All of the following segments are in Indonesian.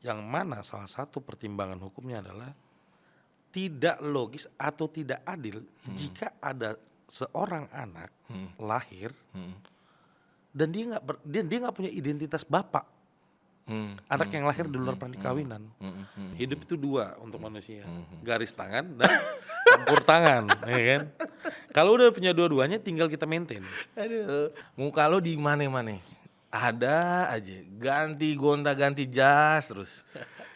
yang mana salah satu pertimbangan hukumnya adalah tidak logis atau tidak adil jika ada seorang anak lahir dan dia nggak punya identitas bapak. Anak yang lahir di luar perkawinan. Hidup itu dua untuk manusia, garis tangan dan campur tangan, ya kan? Kalau udah punya dua-duanya, tinggal kita maintain. Aduh, muka lo di mana-mana. Ada aja ganti gonta ganti jas terus.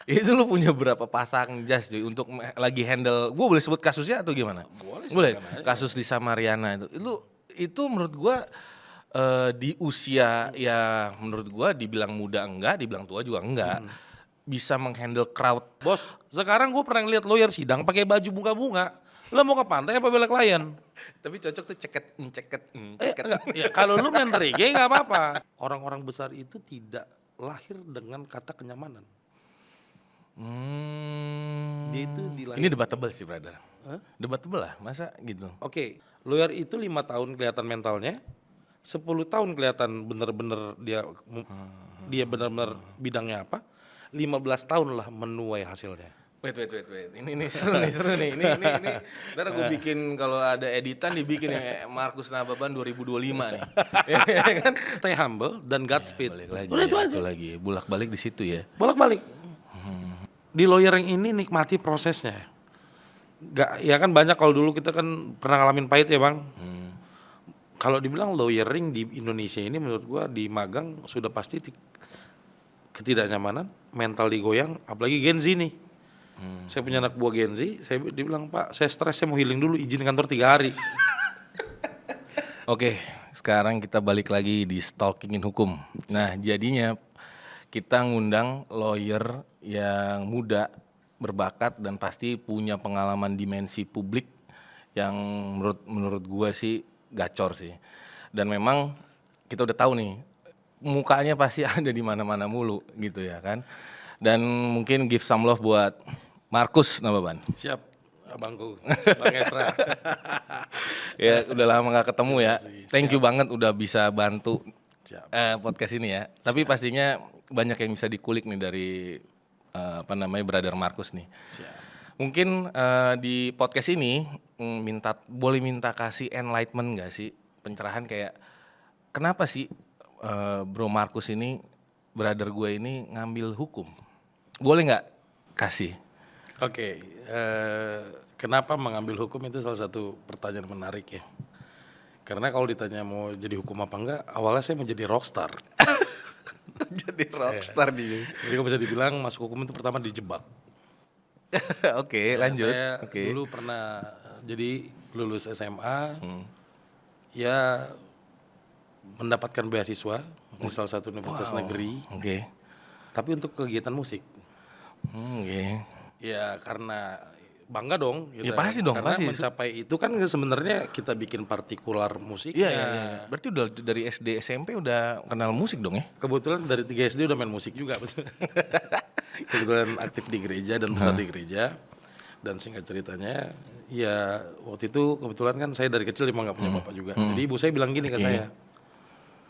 Itu lu punya berapa pasang jas cuy untuk lagi handle? Gue boleh sebut kasusnya atau gimana? Boleh. Kasus Lisa Mariana itu menurut gue di usia ya menurut gue dibilang muda enggak, dibilang tua juga enggak. Bisa menghandle crowd. Bos, sekarang gue pernah ngeliat lawyer sidang pakai baju bunga-bunga. Lo mau ke pantai apa bela klien? Tapi cocok tuh ceket. Enggak. Ya, kalau lu main reggae nggak apa-apa. Orang-orang besar itu tidak lahir dengan kata kenyamanan. Dia itu Ini debatable sih brother. Debatable lah, masa gitu. Oke, lawyer itu 5 tahun kelihatan mentalnya, 10 tahun kelihatan bener-bener dia benar-benar bidangnya apa, 15 tahun lah menuai hasilnya. Wait. Ini seru nih. Ini. Ntar gue bikin kalau ada editan dibikin ya Markus Nababan 2025 nih. Kan stay humble dan Godspeed. Udah itu aja. Lagi bolak-balik di situ ya. Bolak-balik. Di lawyer yang ini nikmati prosesnya. Ya kan banyak kalau dulu kita kan pernah ngalamin pahit ya bang. Kalau dibilang lawyering di Indonesia ini menurut gua di magang sudah pasti ketidaknyamanan, mental digoyang, apalagi Gen Z nih. Saya punya anak buah Gen Z, dia bilang Pak saya stres, saya mau healing dulu, izin kantor 3 hari. Oke, sekarang kita balik lagi di Stalkingin Hukum. Nah jadinya kita ngundang lawyer yang muda, berbakat dan pasti punya pengalaman dimensi publik yang menurut gue sih gacor sih. Dan memang kita udah tahu nih mukanya pasti ada di mana-mana mulu gitu ya kan. Dan mungkin give some love buat Markus Nababan. Siap, abangku, Bang Esra. Ya udah lama gak ketemu ya. Thank you banget udah bisa bantu podcast ini ya. Tapi pastinya banyak yang bisa dikulik nih dari brother Markus nih. Siap. Mungkin di podcast ini boleh minta kasih enlightenment nggak sih, pencerahan kayak kenapa sih Bro Markus ini, brother gue ini ngambil hukum? Boleh nggak kasih? Oke, kenapa mengambil hukum itu salah satu pertanyaan menarik ya. Karena kalau ditanya mau jadi hukum apa enggak, awalnya saya mau jadi rockstar. Jadi rockstar dia. Jadi kalau bisa dibilang masuk hukum itu pertama dijebak. Oke, lanjut. Saya dulu pernah jadi lulus SMA, ya mendapatkan beasiswa di salah satu universitas negeri. Oke. Tapi untuk kegiatan musik. Oke. Ya karena bangga dong. Ya pasti dong. Karena pasti. mencapai itu kan sebenarnya kita bikin partikular musiknya. Iya. Berarti udah dari SD SMP udah kenal musik dong ya? Kebetulan dari 3 SD udah main musik juga. Kebetulan aktif di gereja dan besar di gereja. Dan singkat ceritanya, ya waktu itu kebetulan kan saya dari kecil emang gak punya bapak juga. Jadi ibu saya bilang gini ke saya,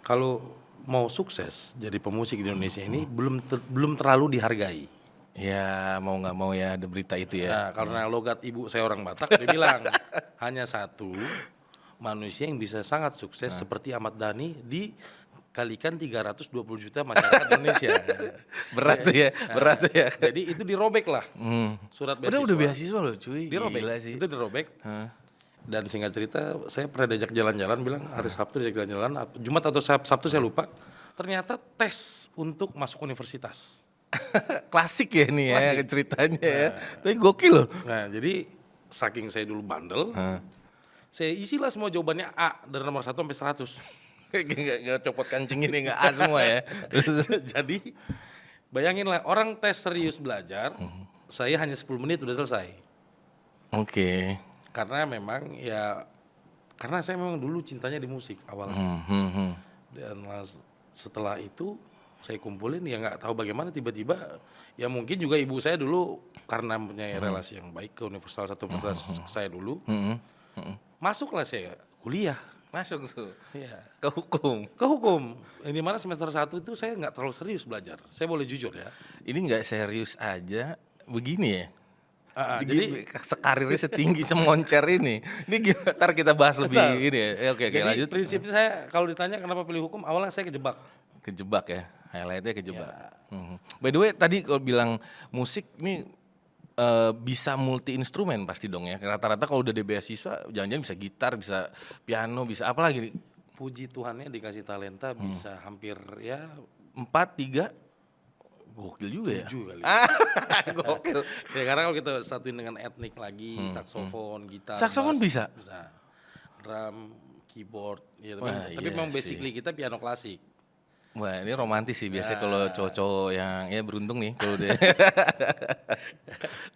kalau mau sukses jadi pemusik di Indonesia ini belum terlalu dihargai. Ya mau nggak mau ya ada berita itu ya. Nah karena logat ibu saya orang Batak, dia bilang hanya satu manusia yang bisa sangat sukses seperti Ahmad Dhani dikalikan 320 juta masyarakat Indonesia. Berat tuh ya, berat tuh ya. Jadi itu dirobek lah surat beasiswa. Udah beasiswa loh cuy. Dirobek Gila sih. itu dirobek. Dan singkat cerita saya pernah diajak jalan-jalan, bilang hari Sabtu diajak jalan-jalan, Jumat atau Sabtu saya lupa. Ternyata tes untuk masuk universitas. Klasik ya nih ya ceritanya ya. Tapi gokil loh. Nah jadi saking saya dulu bandel, saya isilah semua jawabannya A dari nomor 1 sampai 100. Gak copot kancing ini gak A semua ya. Jadi bayanginlah orang tes serius belajar, saya hanya 10 menit udah selesai. Oke. Karena memang karena saya memang dulu cintanya di musik awalnya. Dan setelah itu saya kumpulin, ya nggak tahu bagaimana tiba-tiba ya mungkin juga ibu saya dulu karena punya relasi yang baik ke salah satu universitas saya dulu, masuklah saya kuliah Masuk tuh Iya. ke hukum. Ke hukum. Yang dimana semester 1 itu saya nggak terlalu serius belajar. Saya boleh jujur ya. Ini nggak serius aja begini ya. Jadi Sekarirnya setinggi semoncer ini. Ini gimana? Ntar kita bahas lebih Bentar. ini ya. Oke, jadi lanjut. prinsipnya saya kalau ditanya kenapa pilih hukum, awalnya saya kejebak. Kejebak ya. Highlightnya kejebak. Ya. By the way, tadi kalau bilang musik ini bisa multi instrumen pasti dong ya. Rata-rata kalau udah di beasiswa jangan-jangan bisa gitar, bisa piano, bisa apa lagi? Puji Tuhannya dikasih talenta bisa hampir ya 4, 3. Gokil juga ya. 7 kali. Gokil. Ya karena kalau kita satuin dengan etnik lagi, saksofon, gitar, Saksofon bass, bisa? bisa. Drum, keyboard, ya Wah, tapi iya memang sih. basically kita piano klasik. Wah, ini romantis sih biasanya kalau cowok-cowok yang ya beruntung nih kalau dia.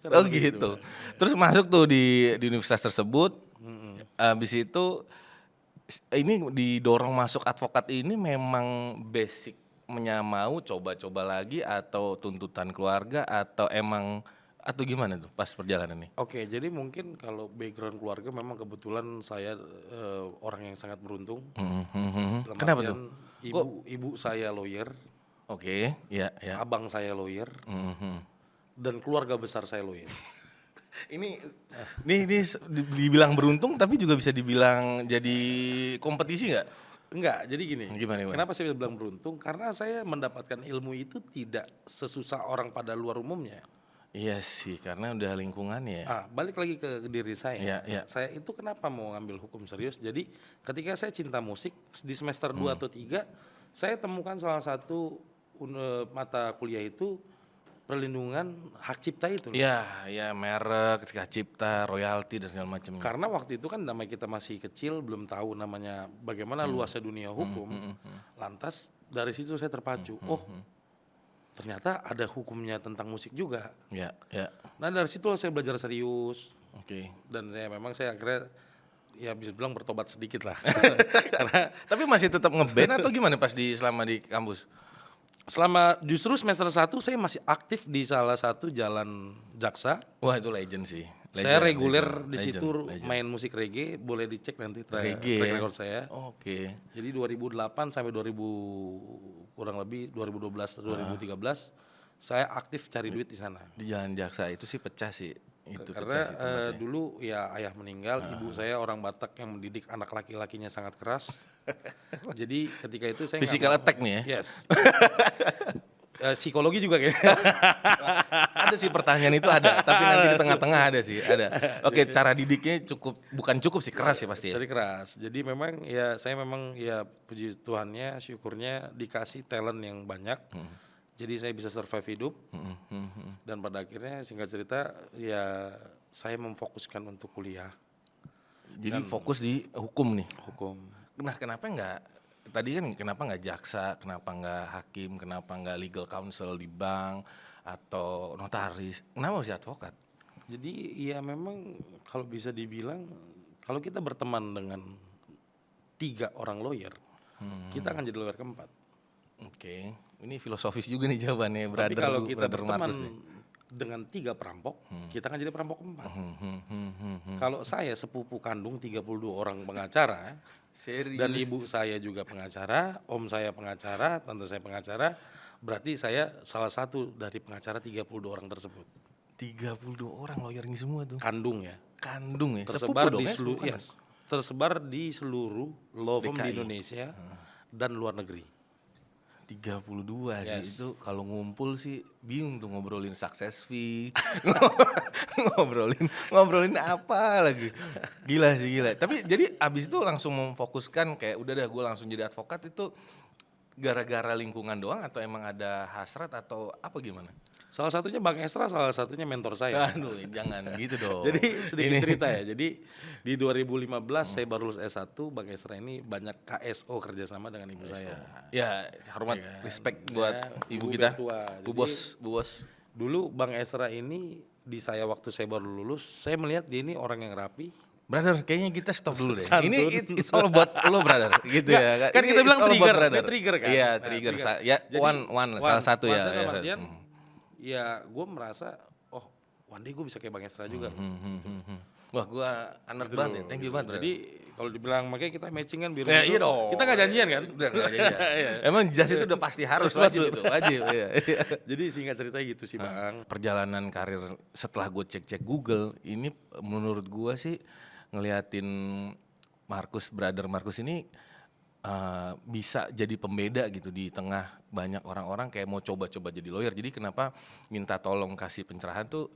Oh gitu. Terus masuk tuh di universitas tersebut. Habis itu ini didorong masuk advokat ini memang basicnya mau coba-coba lagi atau tuntutan keluarga atau emang atau gimana tuh pas perjalanan nih? Oke, jadi mungkin kalau background keluarga memang kebetulan saya orang yang sangat beruntung. Dalam Kenapa artian tuh? Ibu saya lawyer, Oke, ya ya. abang saya lawyer, Mhm. dan keluarga besar saya lawyer. Ini dibilang beruntung tapi juga bisa dibilang jadi kompetisi nggak? Enggak, jadi gini. Gimana? Kenapa saya bilang beruntung? Karena saya mendapatkan ilmu itu tidak sesusah orang pada luar umumnya. Iya sih, karena udah lingkungannya ya. Balik lagi ke diri saya. Iya, iya. Saya itu kenapa mau ngambil hukum serius? Jadi ketika saya cinta musik di semester 2 atau 3, saya temukan salah satu mata kuliah itu perlindungan hak cipta itu. Iya, ya merek, hak cipta, royalti dan segala macamnya. Karena waktu itu kan namanya kita masih kecil, belum tahu namanya bagaimana luasnya dunia hukum. Lantas dari situ saya terpacu. Oh, ternyata ada hukumnya tentang musik juga. Ya, ya. Nah dari situ saya belajar serius. Oke. Dan saya akhirnya ya bisa bilang bertobat sedikit lah. Karena Tapi masih tetap ngeband atau gimana pas selama di kampus? selama justru semester 1 saya masih aktif di salah satu jalan Jaksa. Wah, itu legend sih. Saya Legend, reguler legend, di situ legend. main musik reggae, boleh dicek nanti track Reggae ya? record saya. Oke. Jadi 2008 sampai 2012 2013 saya aktif cari duit di sana. Di Jalan Jaksa itu sih pecah sih. Itu Karena pecah sih tempatnya. dulu ya ayah meninggal, ibu saya orang Batak yang mendidik anak laki-lakinya sangat keras. Jadi ketika itu saya nggak Physical mau- attack nih ya? Yes. Psikologi juga kayaknya. Ada sih pertanyaan itu ada, tapi nanti di tengah-tengah ada sih, ada. Oke, cara didiknya bukan cukup sih, keras ya pasti ya. Cari keras. Jadi memang ya saya memang ya puji Tuhannya, syukurnya dikasih talent yang banyak. Jadi saya bisa survive hidup. Dan pada akhirnya singkat cerita ya saya memfokuskan untuk kuliah Jadi fokus di hukum nih. hukum. Nah, kenapa nggak jaksa, kenapa nggak hakim, kenapa nggak legal counsel di bank atau notaris? Kenapa mesti advokat? Jadi ya memang kalau bisa dibilang kalau kita berteman dengan 3 orang lawyer, kita akan jadi lawyer keempat. Oke, ini filosofis juga nih jawabannya, Tapi kalau kita brother berteman Markus nih. dengan 3 perampok, kita akan jadi perampok keempat. Kalau saya sepupu kandung 32 orang pengacara, Serius? dan ibu saya juga pengacara, om saya pengacara, tante saya pengacara, berarti saya salah satu dari pengacara 32 orang tersebut. 32 orang lawyer ini semua tuh. Kandung ya. Kandung ya, Tersebar sepupu dong di ya, seluruh sepupu kan? tersebar di seluruh law firm di DKI. Indonesia dan luar negeri. 32 sih, Yes. itu kalau ngumpul sih bingung tuh ngobrolin success fee, ngobrolin apa lagi, gila sih gila. Tapi jadi abis itu langsung memfokuskan kayak udah dah gue langsung jadi advokat itu gara-gara lingkungan doang atau emang ada hasrat atau apa gimana? Salah satunya Bang Esra, salah satunya mentor saya. Aduh jangan gitu dong. Jadi sedikit cerita ya. Jadi di 2015 saya baru lulus S1, Bang Esra ini banyak KSO kerjasama dengan ibu saya. Ya hormat, Iya kan? respect Ya, buat ibu ibu kita, mertua. bu Jadi- bos. Dulu Bang Esra ini di saya waktu saya baru lulus, saya melihat dia ini orang yang rapi. Brother, kayaknya kita stop dulu deh. Santun. Ini it's all about lo, brother. Gitu ya. Kan Ini kita bilang it's all about trigger, brother. dia trigger kan? Iya, Nah, trigger. trigger. Ya, Jadi, one salah satu ya. dalam Ya, artian, ya gue merasa, oh one day gue bisa kayak Bang Esra juga. Wah, gua anak banget ya. Thank you banget, brother. Jadi Kalau dibilang makanya kita matching kan biru. Iya dong. Kita nggak janjian kan? Udah nggak janjian. Emang jas itu udah pasti harus wajib itu, wajib. Iya. Jadi singkat cerita gitu sih Bang. Perjalanan karir setelah gue cek-cek Google ini menurut gue sih ngeliatin Brother Markus ini bisa jadi pembeda gitu di tengah banyak orang-orang kayak mau coba-coba jadi lawyer. Jadi kenapa minta tolong kasih pencerahan tuh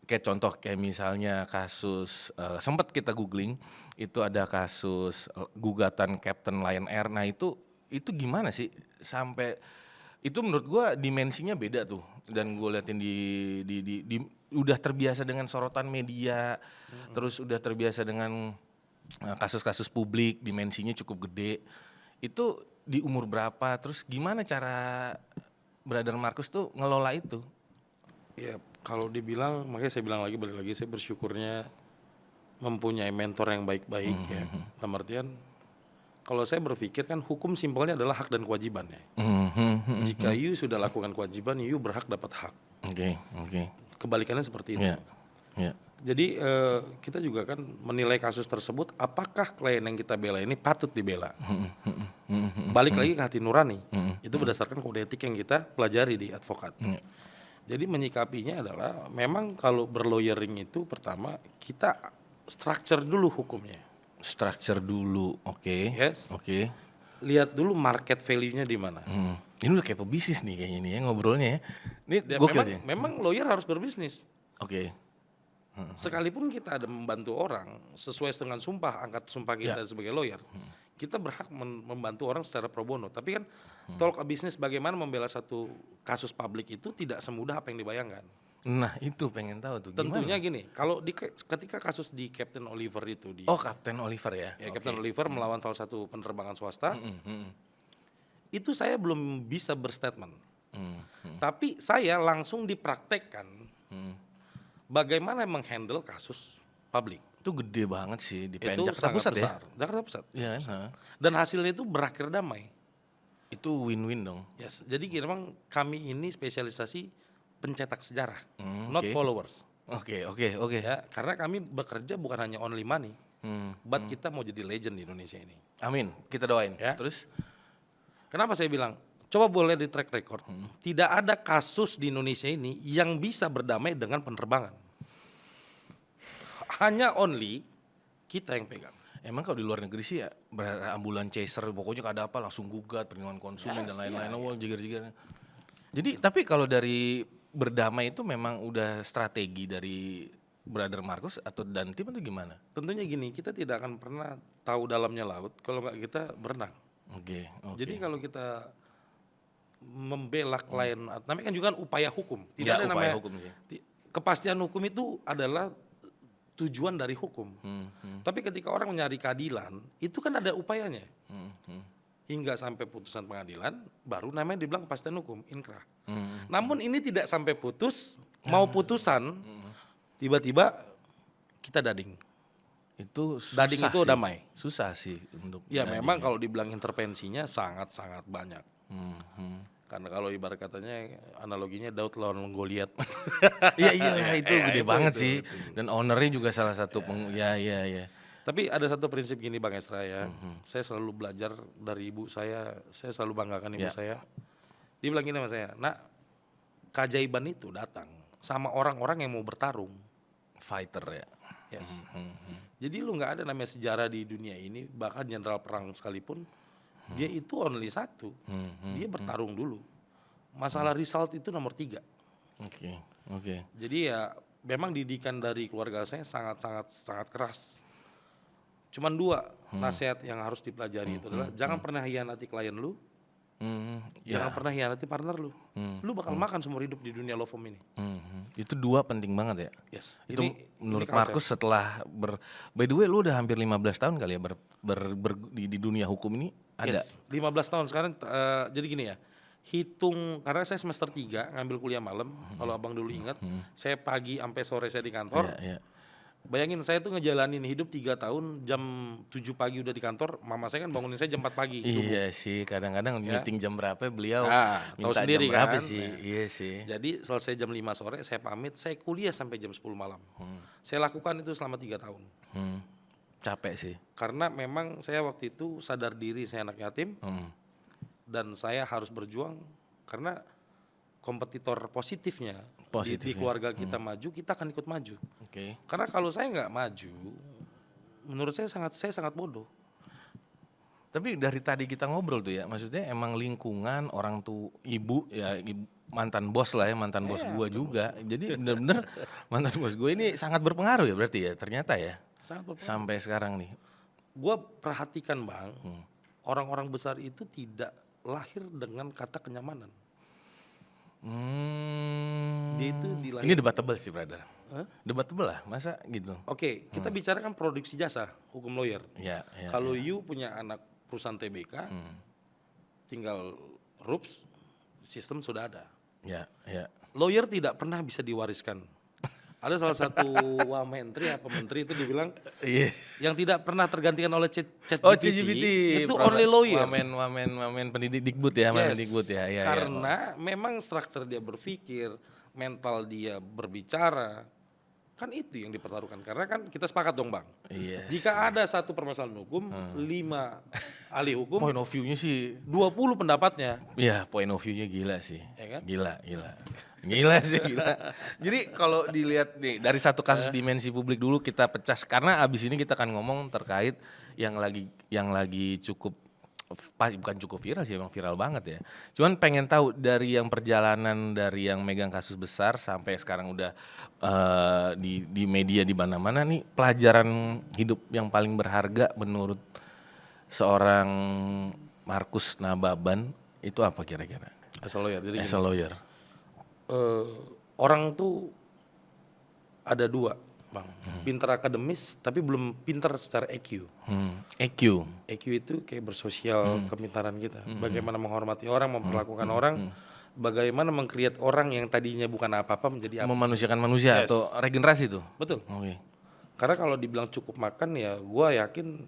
kayak contoh kayak misalnya kasus sempat kita googling itu ada kasus gugatan Captain Lion Air. Nah itu gimana sih sampai itu menurut gua dimensinya beda tuh dan gue liatin di udah terbiasa dengan sorotan media, terus udah terbiasa dengan kasus-kasus publik dimensinya cukup gede. Itu di umur berapa? Terus gimana cara Brother Markus tuh ngelola itu? Ya kalau dibilang, makanya saya bilang lagi balik lagi saya bersyukurnya mempunyai mentor yang baik-baik ya. Dalam artian kalau saya berpikir kan hukum simpelnya adalah hak dan kewajiban ya. Jika you sudah lakukan kewajiban, you berhak dapat hak. Oke. Kebalikannya seperti itu. Iya. Jadi kita juga kan menilai kasus tersebut, apakah klien yang kita bela ini patut dibela. Balik lagi ke hati nurani. Itu berdasarkan kode etik yang kita pelajari di advokat. Jadi menyikapinya adalah memang kalau berlawyering itu pertama kita structure dulu hukumnya. Structure dulu, oke. Yes. Oke. Lihat dulu market value-nya di mana. Ini udah kayak pebisnis nih kayaknya nih ya ngobrolnya ya. Ini Dan gokil sih. memang lawyer harus berbisnis. Oke. Sekalipun kita ada membantu orang sesuai dengan sumpah, angkat sumpah kita sebagai lawyer, kita berhak membantu orang secara pro bono. Tapi kan talk bisnis bagaimana membela satu kasus publik itu tidak semudah apa yang dibayangkan. Nah itu pengen tahu tuh gimana? Tentunya gini, kalau ketika kasus di Captain Oliver itu Captain Oliver ya? Captain Oliver melawan salah satu penerbangan swasta, itu saya belum bisa berstatement. Tapi saya langsung dipraktekkan bagaimana menghandle kasus publik. Itu gede banget sih di Itu Jakarta sangat Pusat besar. ya? Jakarta Pusat. Iya kan? Dan hasilnya itu berakhir damai. Itu win-win dong. Yes. Jadi memang kami ini spesialisasi pencetak sejarah, not oke. followers. Oke. Ya, karena kami bekerja bukan hanya only money, but kita mau jadi legend di Indonesia ini. Amin, kita doain. Ya. Terus? Kenapa saya bilang? Coba boleh di track record. Tidak ada kasus di Indonesia ini yang bisa berdamai dengan penerbangan. Hanya only kita yang pegang. Emang kalau di luar negeri sih ya ambulan chaser pokoknya kada apa langsung gugat perlindungan konsumen dan lain-lain. Jigir-jigir. Jadi tapi kalau dari berdamai itu memang udah strategi dari Brother Markus atau dan tim atau gimana? Tentunya gini, kita tidak akan pernah tahu dalamnya laut kalau nggak kita berenang. Oke. Jadi kalau kita membela klien, namanya kan juga kan upaya hukum. Tidak Ya, ada upaya namanya hukum sih. kepastian hukum itu adalah tujuan dari hukum. Tapi ketika orang mencari keadilan, itu kan ada upayanya. Hingga sampai putusan pengadilan, baru namanya dibilang kepastian hukum, inkrah. Namun ini tidak sampai putus, mau putusan, tiba-tiba kita dading. Itu susah Dading itu sih. damai. Susah sih untuk Ya dading. memang kalau dibilang intervensinya sangat-sangat banyak. Karena kalau ibarat katanya analoginya Daud lawan Goliat. Iya itu gede banget itu. sih. Dan ownernya juga salah satu ya. Tapi ada satu prinsip gini Bang Esra ya. Saya selalu belajar dari ibu saya selalu banggakan ibu saya. Dia bilang gini sama saya, "Nak, keajaiban itu datang sama orang-orang yang mau bertarung." Fighter ya. Yes. Jadi lu nggak ada namanya sejarah di dunia ini, bahkan jenderal perang sekalipun, dia itu only satu, dia bertarung dulu. Masalah result itu nomor 3. Oke. Jadi ya memang didikan dari keluarga saya sangat keras. Cuman 2 nasihat yang harus dipelajari itu adalah jangan pernah hianati klien lu, jangan pernah hianati partner lu. Lu bakal makan seumur hidup di dunia law firm ini. Itu 2 penting banget ya. Yes. Itu menurut culture. Markus setelah by the way lu udah hampir 15 tahun kali ya di dunia hukum ini ada. Yes, 15 tahun sekarang. Jadi gini ya, hitung karena saya semester 3 ngambil kuliah malam. Kalau abang dulu ingat, saya pagi sampai sore saya di kantor. Iya. Bayangin saya tuh ngejalanin hidup 3 tahun, jam 7 pagi udah di kantor. Mama saya kan bangunin saya jam 4 pagi. Subuh. Iya sih, kadang-kadang meeting jam berapa beliau Tahu minta sendiri jam berapa kan. sih. Iya sih. Jadi selesai jam 5 sore saya pamit, saya kuliah sampai jam 10 malam. Saya lakukan itu selama 3 tahun. Capek sih. Karena memang saya waktu itu sadar diri saya anak yatim dan saya harus berjuang karena kompetitor positifnya, di keluarga kita maju, kita akan ikut maju. Oke. Karena kalau saya nggak maju, menurut saya sangat bodoh. Tapi dari tadi kita ngobrol tuh ya, maksudnya emang lingkungan orang tuh ibu ya mantan bos lah ya, mantan bos Iya, gua juga. Jadi bener-bener mantan bos gue ini sangat berpengaruh ya berarti ya ternyata ya Sangat berpengaruh. sampai sekarang nih. Gua perhatikan Bang, orang-orang besar itu tidak lahir dengan kata kenyamanan. Dia itu Ini debatable sih brother. Hah? Debatable lah, masa gitu. Oke, kita bicarakan produksi jasa, hukum lawyer. Ya, ya. Kalau you punya anak perusahaan TBK, tinggal RUPS, sistem sudah ada. Ya, ya. Lawyer tidak pernah bisa diwariskan. Ada salah satu menteri apa menteri itu dibilang Iya. yang tidak pernah tergantikan oleh ChatGPT Oh, ChatGPT. itu only lawyer. Wamen pendidik Dikbud ya, Yes, Dikbud ya. Ya, karena memang struktur dia berpikir, mental dia berbicara, kan itu yang dipertaruhkan. Karena kan kita sepakat dong Bang. Iya. Jika ada satu permasalahan hukum, 5 ahli hukum, Point of view-nya sih 20 pendapatnya. ya, point of view-nya gila sih. Ya kan? Gila. Gila sih, gila. Jadi kalau dilihat nih dari satu kasus dimensi publik dulu kita pecah karena abis ini kita akan ngomong terkait yang lagi cukup bukan cukup viral sih, emang viral banget ya. Cuman pengen tahu dari yang perjalanan dari yang megang kasus besar sampai sekarang udah di media di mana-mana nih, pelajaran hidup yang paling berharga menurut seorang Markus Nababan itu apa kira-kira? As a lawyer. Jadi As a lawyer. orang tuh ada 2 Bang. Pintar akademis tapi belum pintar secara EQ. EQ. EQ itu kayak bersosial, kepintaran kita. Bagaimana menghormati orang, memperlakukan orang, bagaimana meng-create orang yang tadinya bukan apa-apa menjadi apa. Memanusiakan manusia Yes. atau regenerasi tuh. Betul. Oke. Karena kalau dibilang cukup makan ya gua yakin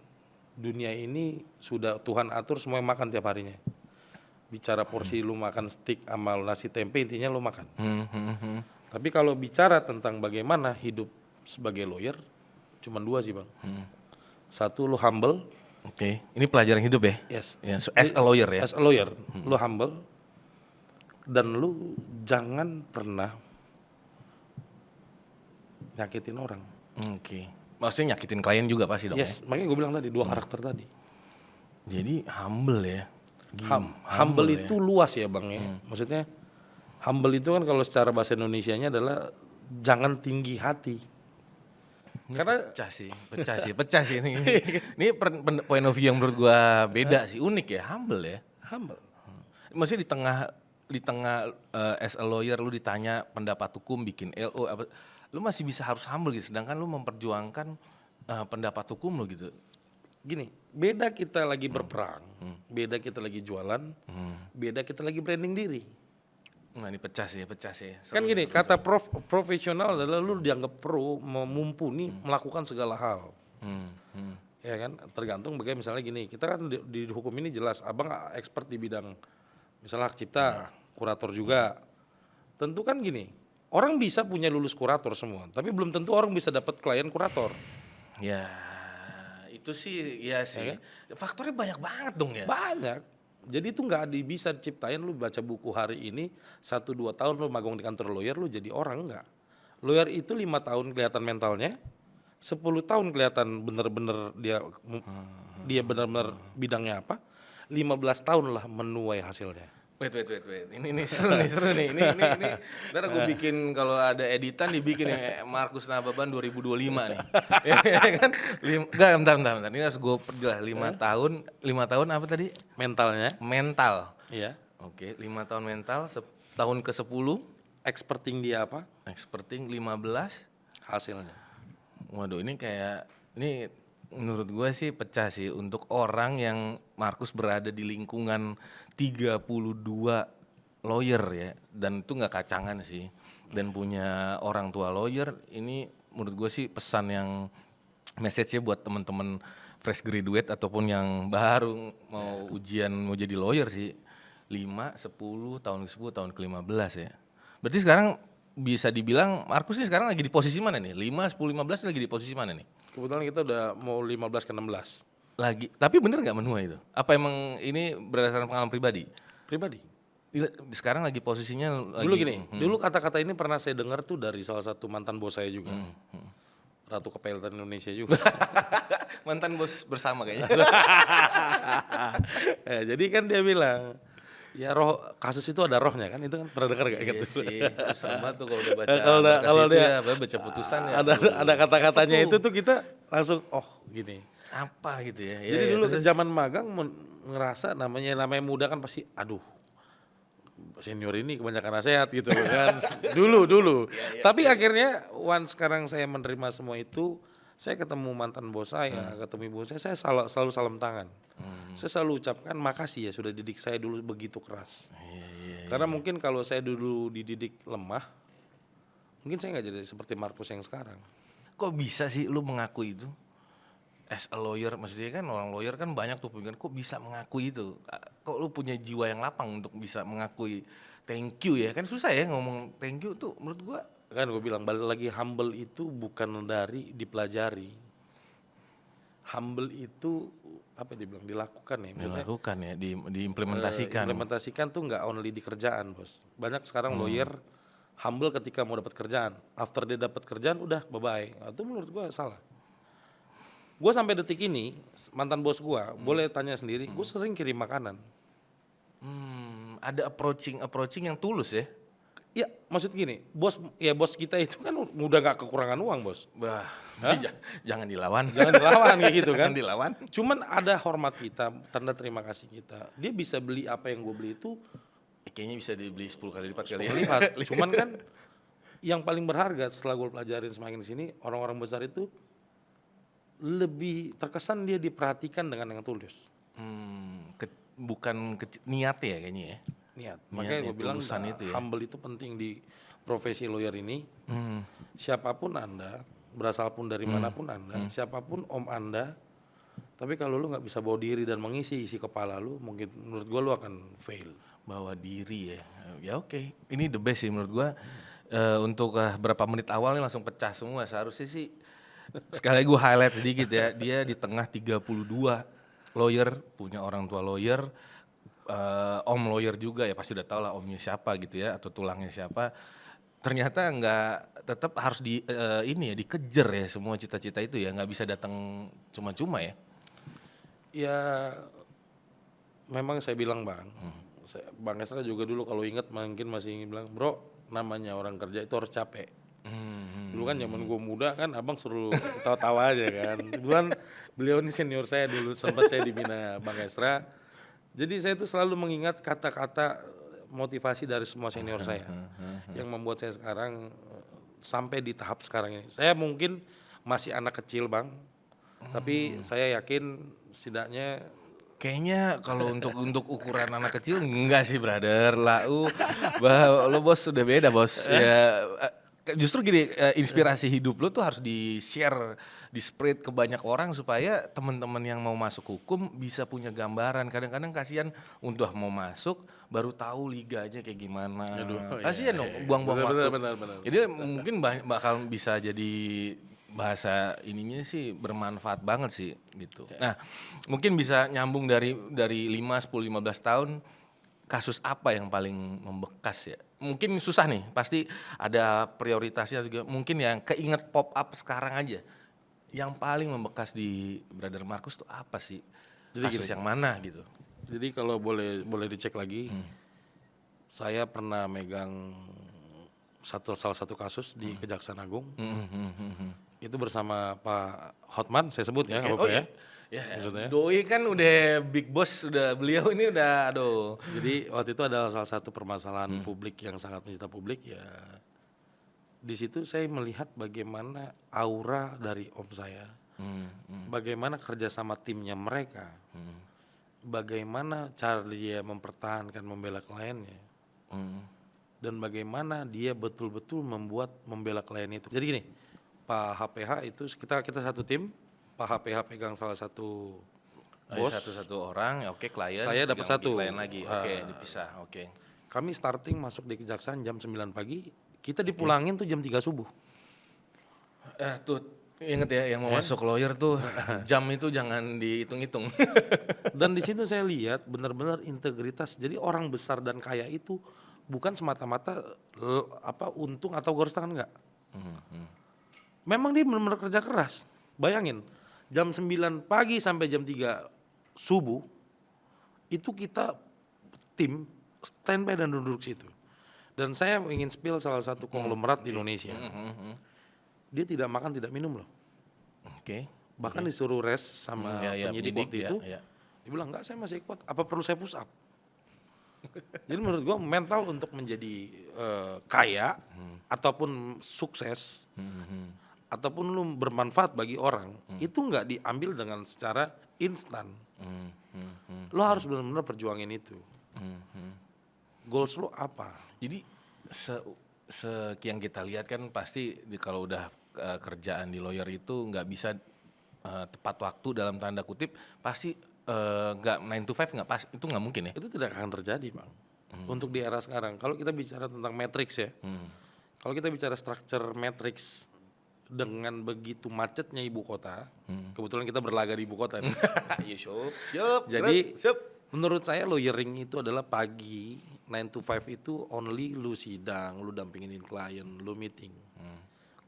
dunia ini sudah Tuhan atur semua yang makan tiap harinya. Bicara porsi lu makan steak sama nasi tempe intinya lu makan. Tapi kalau bicara tentang bagaimana hidup sebagai lawyer cuma 2 sih Bang. Satu lu humble. Oke. Ini pelajaran hidup ya? Yes. Ya, so as a lawyer ya. As a lawyer, lu humble dan lu jangan pernah nyakitin orang. Oke. Maksudnya nyakitin klien juga pasti dong Yes, makanya gue bilang tadi 2 karakter tadi. ya. Jadi humble ya. Humble itu luas ya Bang ya. Maksudnya humble itu kan kalau secara bahasa Indonesianya adalah jangan tinggi hati. Karena Pecah sih ini. Ini point of view yang menurut gua beda sih, unik ya, humble ya. humble. Maksudnya di tengah as a lawyer lu ditanya pendapat hukum bikin LO apa, lu masih bisa harus humble gitu, sedangkan lu memperjuangkan pendapat hukum lu gitu. Gini, beda kita lagi berperang, beda kita lagi jualan, beda kita lagi branding diri. Nah ini pecah sih. Kan gini, kata profesional adalah lu dianggap pro, mumpuni melakukan segala hal. Ya kan, tergantung bagaimana misalnya gini, kita kan di hukum ini jelas, abang expert di bidang misalnya hak cipta, kurator juga. Tentu kan gini, orang bisa punya lulus kurator semua, tapi belum tentu orang bisa dapat klien kurator. Ya itu sih, ya sih. Faktornya banyak banget dong ya. Banyak. Jadi itu nggak bisa diciptain lu baca buku hari ini 1-2 tahun lu magang di kantor lawyer lu jadi orang, enggak. Lawyer itu 5 tahun kelihatan mentalnya, 10 tahun kelihatan bener-bener dia benar-benar bidangnya apa, 15 tahun lah menuai hasilnya. Wait. Ini seru nih. Ini. Ntar gue bikin kalau ada editan dibikin yang Markus Nababan 2025 nih. Ya kan? Bentar. Ini harus gue perjelas 5 tahun apa tadi? Mentalnya. Mental. Iya. Oke, 5 tahun mental, tahun ke-10 Experting dia apa? experting 15. Hasilnya. Waduh, ini menurut gue sih pecah sih untuk orang yang Markus berada di lingkungan 32 lawyer ya, dan itu nggak kacangan sih, dan punya orang tua lawyer. Ini menurut gue sih pesan yang message-nya buat teman-teman fresh graduate ataupun yang baru mau ujian mau jadi lawyer sih. 5, 10, tahun ke-10, tahun ke-15 ya. Berarti sekarang bisa dibilang Markus ini sekarang lagi di posisi mana nih? 5, 10, 15 lagi di posisi mana nih? Kebetulan kita udah mau 15 ke 16. Lagi, tapi bener nggak menua itu? Apa emang ini berdasarkan pengalaman pribadi? Pribadi. Sekarang lagi posisinya lagi. Dulu gini, dulu kata-kata ini pernah saya dengar tuh dari salah satu mantan bos saya juga. Ratu Kepeltan Indonesia juga. Mantan bos bersama kayaknya. Jadi kan dia bilang, ya roh kasus itu ada rohnya kan, itu kan pernah dengar gak Iya gitu? sih, sama tuh kalau udah baca Kalau berkas itu dia ya, baca putusan ya. ada kata-katanya itu tuh kita langsung gini. Apa gitu ya. Jadi dulu zaman magang ngerasa namanya muda kan pasti aduh senior ini kebanyakan nasihat gitu kan. dulu. Tapi akhirnya once sekarang saya menerima semua itu, saya ketemu mantan bos saya, ketemu ibu saya selalu salam tangan. Saya selalu ucapkan makasih ya sudah didik saya dulu begitu keras. Karena mungkin kalau saya dulu dididik lemah, mungkin saya nggak jadi seperti Markus yang sekarang. Kok bisa sih lu mengakui itu? As a lawyer, maksudnya kan orang lawyer kan banyak tuh pemikiran, kok bisa mengakui itu? Kok lu punya jiwa yang lapang untuk bisa mengakui thank you ya? Kan susah ya ngomong thank you tuh menurut gua. Kan gue bilang balik lagi, humble itu bukan dari dipelajari. Humble itu apa dibilang dilakukan ya? Maksudnya, Dilakukan ya, diimplementasikan. implementasikan tuh nggak only di kerjaan bos. Banyak sekarang lawyer humble ketika mau dapat kerjaan. After dia dapat kerjaan udah bye bye. Itu menurut gue salah. Gue sampai detik ini mantan bos gue boleh tanya sendiri. Gue sering kirim makanan. Ada approaching yang tulus ya. Ya maksud gini, bos kita itu kan udah nggak kekurangan uang bos. Bah, jangan dilawan. Jangan dilawan kayak gitu kan. Jangan dilawan. Cuman ada hormat kita, tanda terima kasih kita. Dia bisa beli apa yang gue beli itu Kayaknya bisa dibeli 10 kali lipat kali ya. lipat. Cuman kan yang paling berharga setelah gue pelajarin semakin di sini, orang-orang besar itu lebih terkesan dia diperhatikan dengan yang tulus. Bukan niat ya kayaknya ya. Niat. Makanya gue bilang itu ya. humble itu penting di profesi lawyer ini. Siapapun Anda, berasal pun dari manapun Anda, siapapun om Anda, tapi kalau lu nggak bisa bawa diri dan mengisi isi kepala lu, mungkin menurut gue lu akan fail. Bawa diri ya. Ya oke. Ini the best sih menurut gua. Untuk berapa menit awal nih langsung pecah semua. Seharusnya sih sekali lagi gue highlight sedikit ya. Dia di tengah 32 lawyer, punya orang tua lawyer, om lawyer juga ya pasti udah tau lah omnya siapa gitu ya atau tulangnya siapa. Ternyata tetap harus dikejar ya semua cita-cita itu ya, nggak bisa datang cuma-cuma ya. Ya memang saya bilang Bang Esra juga dulu kalau ingat mungkin masih bilang, bro namanya orang kerja itu harus capek. Dulu kan zaman gue muda kan abang suruh tawa-tawa aja kan. Kebetulan beliau ini senior saya dulu, sempat saya dibina Bang Esra. Jadi saya tuh selalu mengingat kata-kata motivasi dari semua senior saya yang membuat saya sekarang sampai di tahap sekarang ini. Saya mungkin masih anak kecil bang, tapi saya yakin setidaknya kayaknya kalau untuk ukuran anak kecil enggak sih brother lah. Lo bos sudah beda bos. Ya justru gini, inspirasi hidup lo tuh harus di-share, di-spread ke banyak orang supaya teman-teman yang mau masuk hukum bisa punya gambaran. Kadang-kadang kasihan untuk mau masuk baru tahu liganya kayak gimana. Kasihan dong, buang-buang waktu. Benar. Jadi mungkin bakal bisa jadi bahasa ininya sih bermanfaat banget sih gitu. Nah, mungkin bisa nyambung dari 5, 10, 15 tahun. Kasus apa yang paling membekas ya? Mungkin susah nih, pasti ada prioritasnya juga. Mungkin yang keinget pop up sekarang aja. Yang paling membekas di Brother Markus tuh apa sih? Jadi kasus yang mana gitu? Jadi kalau boleh dicek lagi, saya pernah megang salah satu kasus di Kejaksaan Agung. Itu bersama Pak Hotman, saya sebut ya, nggak apa-apa ya. Ya, doi kan udah big boss, udah beliau ini udah aduh. Jadi waktu itu adalah salah satu permasalahan publik yang sangat menyita publik ya. Di situ saya melihat bagaimana aura dari om saya, bagaimana kerjasama timnya mereka, bagaimana cara dia mempertahankan membela kliennya, dan bagaimana dia betul-betul membela klien itu. Jadi gini, Pak HPH itu kita satu tim. Pak HPH pegang salah satu bos. Satu orang, oke, klien. Saya dapat satu. Klien lagi, oke, dipisah, oke. Kami starting masuk di kejaksaan jam 9 pagi, kita dipulangin tuh jam 3 subuh. Tuh Ingat ya, yang mau masuk lawyer tuh jam itu jangan dihitung-hitung. Dan di situ saya lihat benar-benar integritas. Jadi orang besar dan kaya itu bukan semata-mata untung atau gores tangan, enggak. Memang dia benar-benar kerja keras. Bayangin, jam 9 pagi sampai jam 3 subuh itu kita tim standby dan duduk situ. Dan saya ingin spill salah satu konglomerat di Indonesia. Dia tidak makan, tidak minum loh. Oke. Bahkan disuruh rest sama penyidik waktu itu. Dia bilang, enggak, saya masih kuat. Apa perlu saya push up? Jadi menurut gua mental untuk menjadi kaya ataupun sukses ataupun lu bermanfaat bagi orang itu nggak diambil dengan secara instan. Lo harus benar-benar perjuangin itu. Goals lo apa? Jadi yang kita lihat kan pasti kalau udah kerjaan di lawyer itu nggak bisa tepat waktu dalam tanda kutip, pasti nggak 9 to 5 nggak pas, itu nggak mungkin ya. Itu tidak akan terjadi, Bang. Untuk di era sekarang, kalau kita bicara tentang matrix ya, kalau kita bicara structure matrix dengan begitu macetnya ibu kota, kebetulan kita berlaga di ibu kota nih. Siap. Jadi menurut saya lawyering itu adalah pagi 9 to 5 itu only lu sidang, lu dampingin klien, lu meeting.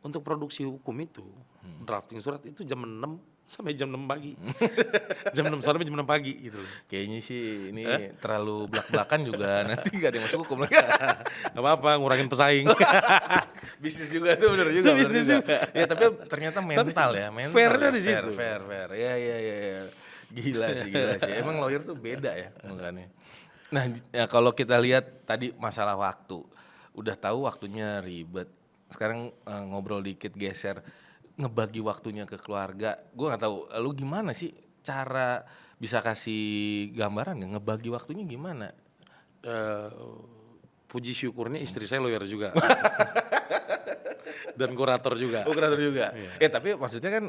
Untuk produksi hukum itu, drafting surat itu jam 6 sampai jam 6 pagi. Jam 6 sore sampai jam 6 pagi gitu loh. Kayaknya sih ini terlalu belak-belakan juga nanti gak ada yang masuk hukum lagi. Gak apa-apa, ngurangin pesaing. Bisnis juga tuh, bener juga. Bisnis juga. Ya tapi ternyata mental ya. Mental fairnya ya, di situ. Fair. Ya. Gila sih. Emang lawyer tuh beda ya makanya. Nah ya, kalau kita lihat tadi masalah waktu. Udah tahu waktunya ribet. Sekarang ngobrol dikit geser. Ngebagi waktunya ke keluarga. Gue gak tahu lu gimana sih cara bisa kasih gambaran ya, ngebagi waktunya gimana? Puji syukurnya istri saya lawyer juga. Dan kurator juga. Kurator juga. Iya. Ya tapi maksudnya kan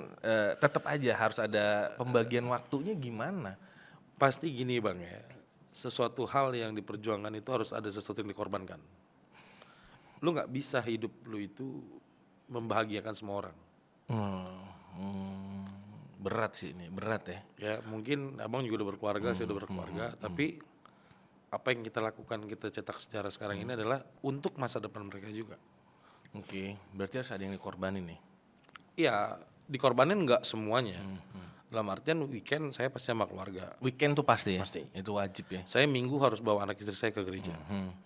tetap aja harus ada pembagian waktunya gimana? Pasti gini Bang ya, sesuatu hal yang diperjuangkan itu harus ada sesuatu yang dikorbankan. Lu gak bisa hidup lu itu membahagiakan semua orang. Berat sih ini, berat ya. Ya mungkin abang juga udah berkeluarga, saya udah berkeluarga, tapi apa yang kita lakukan, kita cetak sejarah sekarang ini adalah untuk masa depan mereka juga. Oke, berarti harus ada yang dikorbanin nih. Iya, dikorbanin nggak semuanya. Dalam artian weekend saya pasti sama keluarga. Weekend tuh pasti ya? Pasti. Itu wajib ya? Saya minggu harus bawa anak istri saya ke gereja.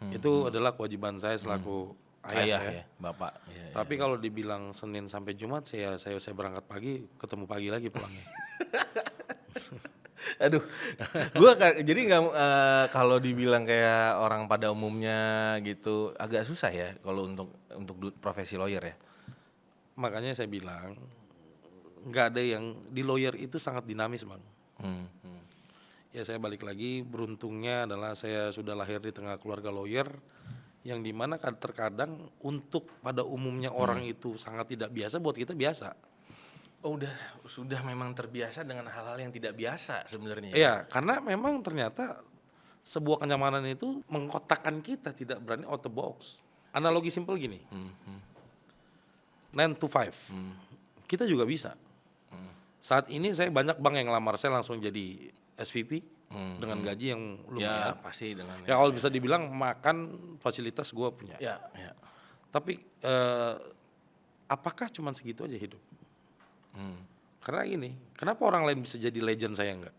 Itu adalah kewajiban saya selaku ayah ya. Bapak. Ya, Tapi kalau dibilang Senin sampai Jumat saya berangkat pagi, ketemu pagi lagi pulangnya. Aduh, gua jadi nggak kalau dibilang kayak orang pada umumnya gitu agak susah ya kalau untuk profesi lawyer ya. Makanya saya bilang nggak ada yang di lawyer itu sangat dinamis Bang. Ya saya balik lagi, beruntungnya adalah saya sudah lahir di tengah keluarga lawyer yang dimana terkadang untuk pada umumnya orang itu sangat tidak biasa, buat kita biasa. Oh sudah memang terbiasa dengan hal-hal yang tidak biasa sebenarnya. Iya, karena memang ternyata sebuah kenyamanan itu mengkotakkan kita tidak berani out the box. Analogi simpel gini, 9 to 5, kita juga bisa. Saat ini saya banyak bank yang ngelamar saya langsung jadi SVP dengan gaji yang lumayan. Ya pasti dengan. Ya kalau bisa dibilang makan fasilitas gue punya. Ya. Tapi apakah cuma segitu aja hidup? Karena ini, kenapa orang lain bisa jadi legend saya enggak?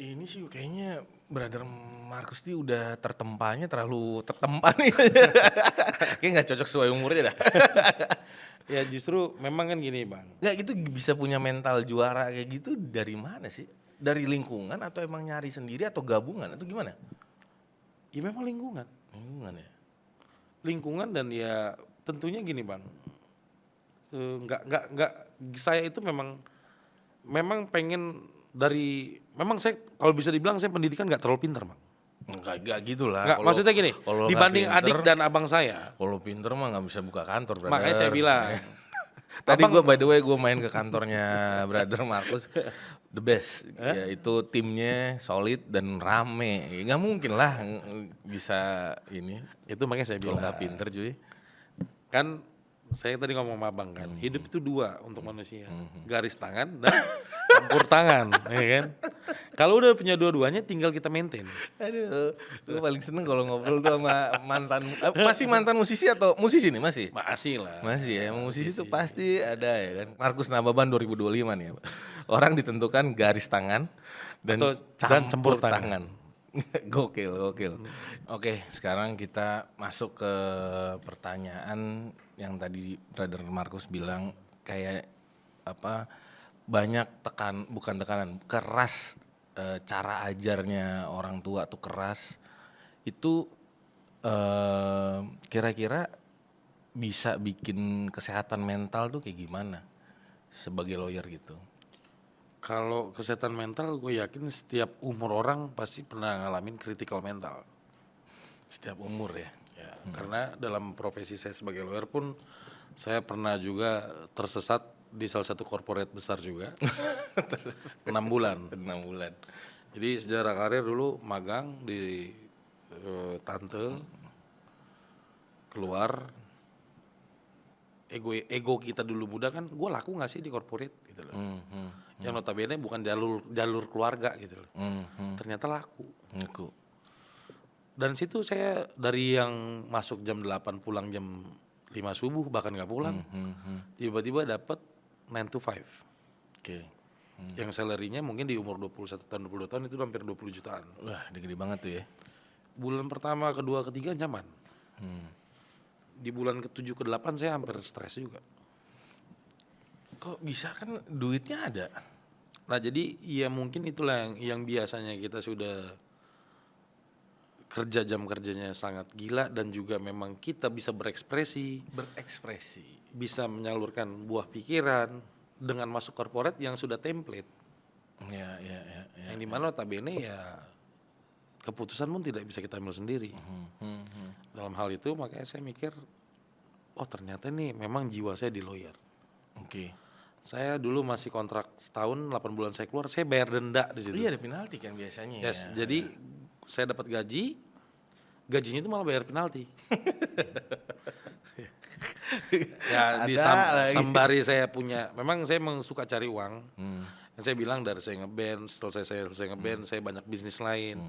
Ini sih kayaknya Brother Markus ini udah terlalu tertempa nih. Kayaknya nggak cocok sesuai umurnya dah. Ya justru memang kan gini Bang. Nggak gitu bisa punya mental juara kayak gitu dari mana sih? Dari lingkungan atau emang nyari sendiri atau gabungan atau gimana? Ya memang lingkungan. Lingkungan ya. Lingkungan dan ya tentunya gini Bang. Enggak saya itu memang pengen memang saya kalau bisa dibilang saya pendidikan nggak terlalu pintar Bang. Enggak gitu lah. Nggak, maksudnya gini, dibanding pinter, adik dan abang saya. Kalau pinter mah nggak bisa buka kantor, brother. Makanya saya bilang. Tadi gue by the way gue main ke kantornya Brother Markus, the best. Ya, itu timnya solid dan rame. Nggak mungkin lah bisa ini. Itu makanya saya bilang. Kalau nggak pinter cuy. Kan saya tadi ngomong sama abang kan, hidup itu dua untuk manusia, garis tangan dan campur tangan, ya kan? Kalau udah punya dua-duanya, tinggal kita maintain. Aduh, gue paling seneng kalau ngobrol tuh sama mantan, pasti mantan musisi atau musisi nih masih? Masih lah. Masih ya, musisi tuh pasti ada ya kan. Markus Nababan 2025 nih ya, Pak. Orang ditentukan garis tangan dan Atau campur campur tangan. Gokil. Oke, sekarang kita masuk ke pertanyaan yang tadi Brother Markus bilang kayak apa, banyak bukan tekanan, keras, cara ajarnya orang tua tuh keras. Itu kira-kira bisa bikin kesehatan mental tuh kayak gimana sebagai lawyer gitu? Kalau kesehatan mental, gue yakin setiap umur orang pasti pernah ngalamin critical mental. Setiap umur ya? Ya, karena dalam profesi saya sebagai lawyer pun, saya pernah juga tersesat di salah satu corporate besar juga, 6 bulan. 6 bulan. Jadi sejarah karir dulu magang di tante, keluar, ego kita dulu muda kan, gue laku nggak sih di corporate gitu loh. Yang notabene bukan jalur keluarga gitu loh. Ternyata laku. Aku. Dan situ saya dari yang masuk jam 8 pulang jam 5 subuh bahkan nggak pulang, tiba-tiba dapat 9 to 5. Oke. Yang salary-nya mungkin di umur 21 tahun 22 tahun itu hampir 20 jutaan. Wah, gede banget tuh ya. Bulan pertama, kedua, ketiga nyaman. Di bulan ke-7 ke-8 saya hampir stres juga. Kok bisa, kan duitnya ada? Nah jadi ya mungkin itulah yang biasanya kita sudah kerja, jam kerjanya sangat gila, dan juga memang kita bisa berekspresi, bisa menyalurkan buah pikiran dengan masuk corporate yang sudah template. Ya. Yang dimana notabene ya keputusan pun tidak bisa kita ambil sendiri. Dalam hal itu makanya saya mikir, oh ternyata nih memang jiwa saya di lawyer. Oke. Saya dulu masih kontrak setahun, 8 bulan saya keluar, saya bayar denda di situ. Iya, ada penalti kan biasanya Yes, ya. jadi saya dapat gajinya itu malah bayar penalti. Ya sembari saya punya, memang saya suka cari uang. Yang saya bilang dari saya ngeband, setelah saya ngeband, saya banyak bisnis lain.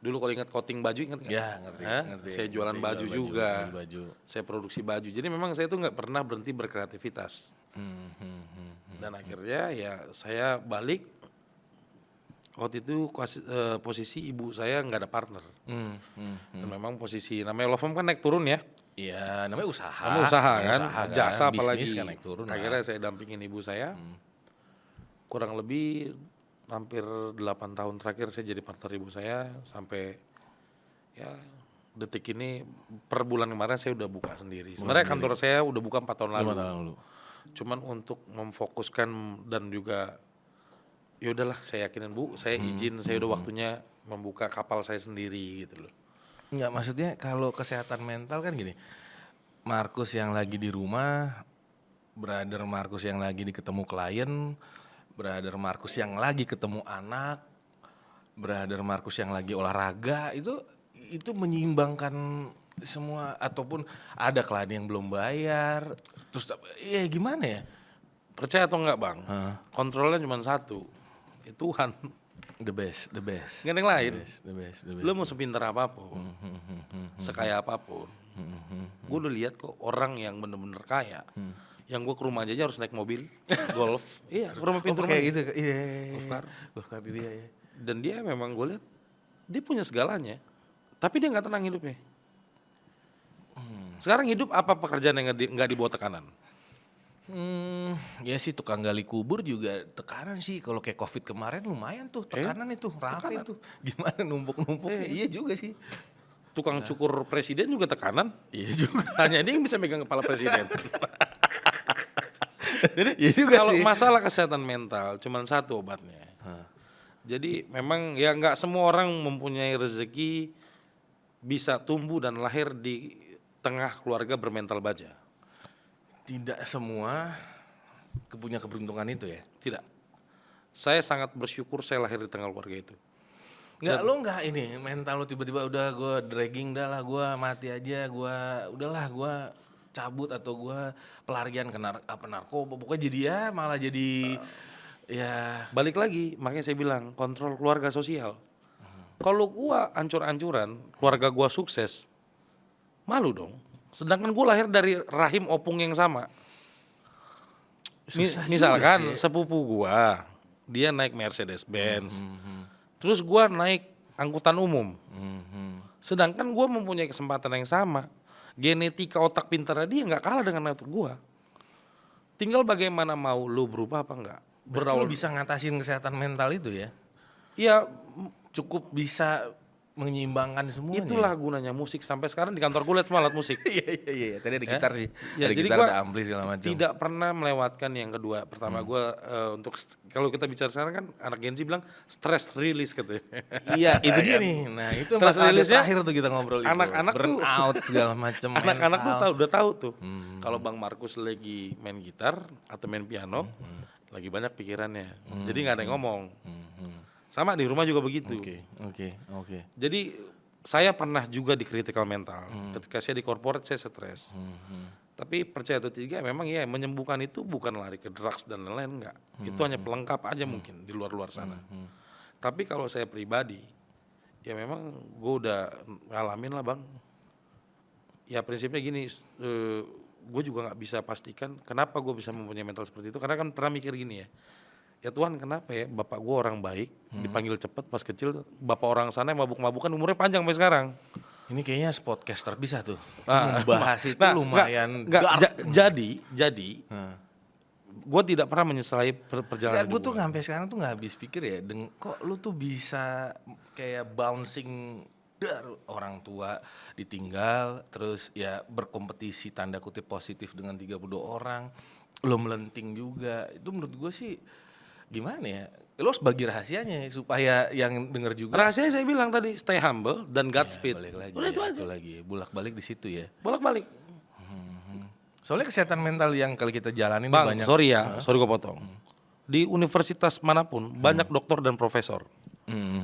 Dulu kalau ingat coating baju, ingat nggak? Ya, ngerti. Saya jualan baju jual juga. baju. Saya produksi baju. Jadi memang saya tuh nggak pernah berhenti berkreativitas. Dan akhirnya ya saya balik. Waktu itu posisi ibu saya nggak ada partner. Dan memang posisi namanya law firm kan naik turun ya. Iya, namanya usaha. Namanya usaha kan, jasa bisnis apalagi. kan naik turun. Akhirnya saya dampingin ibu saya. Kurang lebih hampir 8 tahun terakhir saya jadi partner ibu saya, sampai ya detik ini per bulan kemarin saya udah buka sendiri. Sebenarnya kantor saya udah buka 4 tahun lalu. Cuman untuk memfokuskan dan juga ya udahlah, saya yakinin Bu, saya izin, saya udah waktunya membuka kapal saya sendiri gitu loh. Enggak, maksudnya kalau kesehatan mental kan gini. Markus yang lagi di rumah, brother Markus yang lagi ketemu klien, brother Markus yang lagi ketemu anak, brother Markus yang lagi olahraga, itu menyeimbangkan semua. Ataupun ada klien yang belum bayar, terus ya gimana ya? Percaya atau enggak Bang, kontrolnya cuma satu, itu Tuhan. The best. Gak ada yang lain. The best. Lo mau sepintar apapun, sekaya apapun, gue udah lihat kok orang yang bener-bener kaya, yang gue ke rumah aja harus naik mobil golf. Iya, ke rumah pintu rumah. Kayak gitu. Iya. Golf car dia ya. Dan dia memang gue lihat dia punya segalanya, tapi dia nggak tenang hidupnya. Sekarang hidup apa pekerjaan yang nggak dibawa tekanan? Ya sih, tukang gali kubur juga tekanan sih. Kalau kayak COVID kemarin lumayan tuh tekanan itu, rame tuh. Gimana numpuk-numpuknya? Iya juga sih. Tukang cukur presiden juga tekanan. Iya juga. Hanya dia yang bisa megang kepala presiden. Jadi Iya juga kalau sih. masalah kesehatan mental cuman satu obatnya. Jadi memang ya nggak semua orang mempunyai rezeki bisa tumbuh dan lahir di tengah keluarga bermental baja. Tidak semua punya keberuntungan itu ya. Tidak. Saya sangat bersyukur saya lahir di tengah keluarga itu. Nggak ini mental lo tiba-tiba udah gue dragging, dah lah gue mati aja, gue udahlah gue cabut atau gue pelarian ke narkoba, pokoknya jadi ya malah jadi ya Balik lagi, makanya saya bilang kontrol keluarga sosial. Kalau gua ancur-ancuran, keluarga gua sukses, malu dong. Sedangkan gua lahir dari rahim opung yang sama. susah Misalkan juga sih. sepupu gua, dia naik Mercedes Benz. Terus gua naik angkutan umum. Sedangkan gua mempunyai kesempatan yang sama. Genetika otak pintar dia nggak kalah dengan otak gua. Tinggal bagaimana mau lu berubah apa enggak. Berarti lu bisa ngatasin kesehatan mental itu ya, Ya cukup bisa menyeimbangkan semuanya. itulah gunanya musik. Sampai sekarang di kantor gue lihat semua alat musik. Iya. Tadi ada gitar sih, Ya, ada jadi gitar, gua ada ampli segala macam. tidak pernah melewatkan yang kedua. Pertama gue untuk kalau kita bicara sekarang kan anak Gen Z bilang stress release katanya. Iya, itu dia nih. Nah, itu Stress masalah release-nya, terakhir tuh kita ngobrol itu. anak-anak tuh- burnout segala macam. Anak-anak tuh mental. udah tahu tuh. Kalau Bang Markus lagi main gitar atau main piano, lagi banyak pikirannya. Jadi nggak ada yang ngomong. Sama di rumah juga begitu. Oke. Jadi saya pernah juga di critical mental. Ketika saya di corporate saya stres. Tapi percaya atau tidak memang ya menyembuhkan itu bukan lari ke drugs dan lain-lain, enggak. Itu hanya pelengkap aja mungkin di luar-luar sana. Tapi kalau saya pribadi ya memang gue udah ngalamin lah Bang. Ya prinsipnya gini, gue juga nggak bisa pastikan kenapa gue bisa mempunyai mental seperti itu. Karena kan pernah mikir gini ya. Ya Tuhan kenapa ya bapak gue orang baik, dipanggil cepet pas kecil, bapak orang sana yang mabuk-mabukan umurnya panjang sampai sekarang. Ini kayaknya podcast terpisah tuh. Nah, Membahas itu nah, lumayan nggak, dark. jadi gue tidak pernah menyesali perjalanan Ya, gue hidup tuh gua. sampai sekarang tuh nggak habis pikir ya, kok lu tuh bisa kayak bouncing dari orang tua ditinggal, terus ya berkompetisi tanda kutip positif dengan 32 orang, lo melenting juga. Itu menurut gue sih gimana ya? Lo harus bagi rahasianya supaya yang denger juga. Rahasianya saya bilang tadi stay humble dan Ya, Godspeed. balik lagi, Udah ya, itu aja. itu lagi, bolak-balik di situ ya. Bolak-balik. Soalnya kesehatan mental yang kalau kita jalanin Bang, banyak. sorry gue potong. Di universitas manapun banyak dokter dan profesor.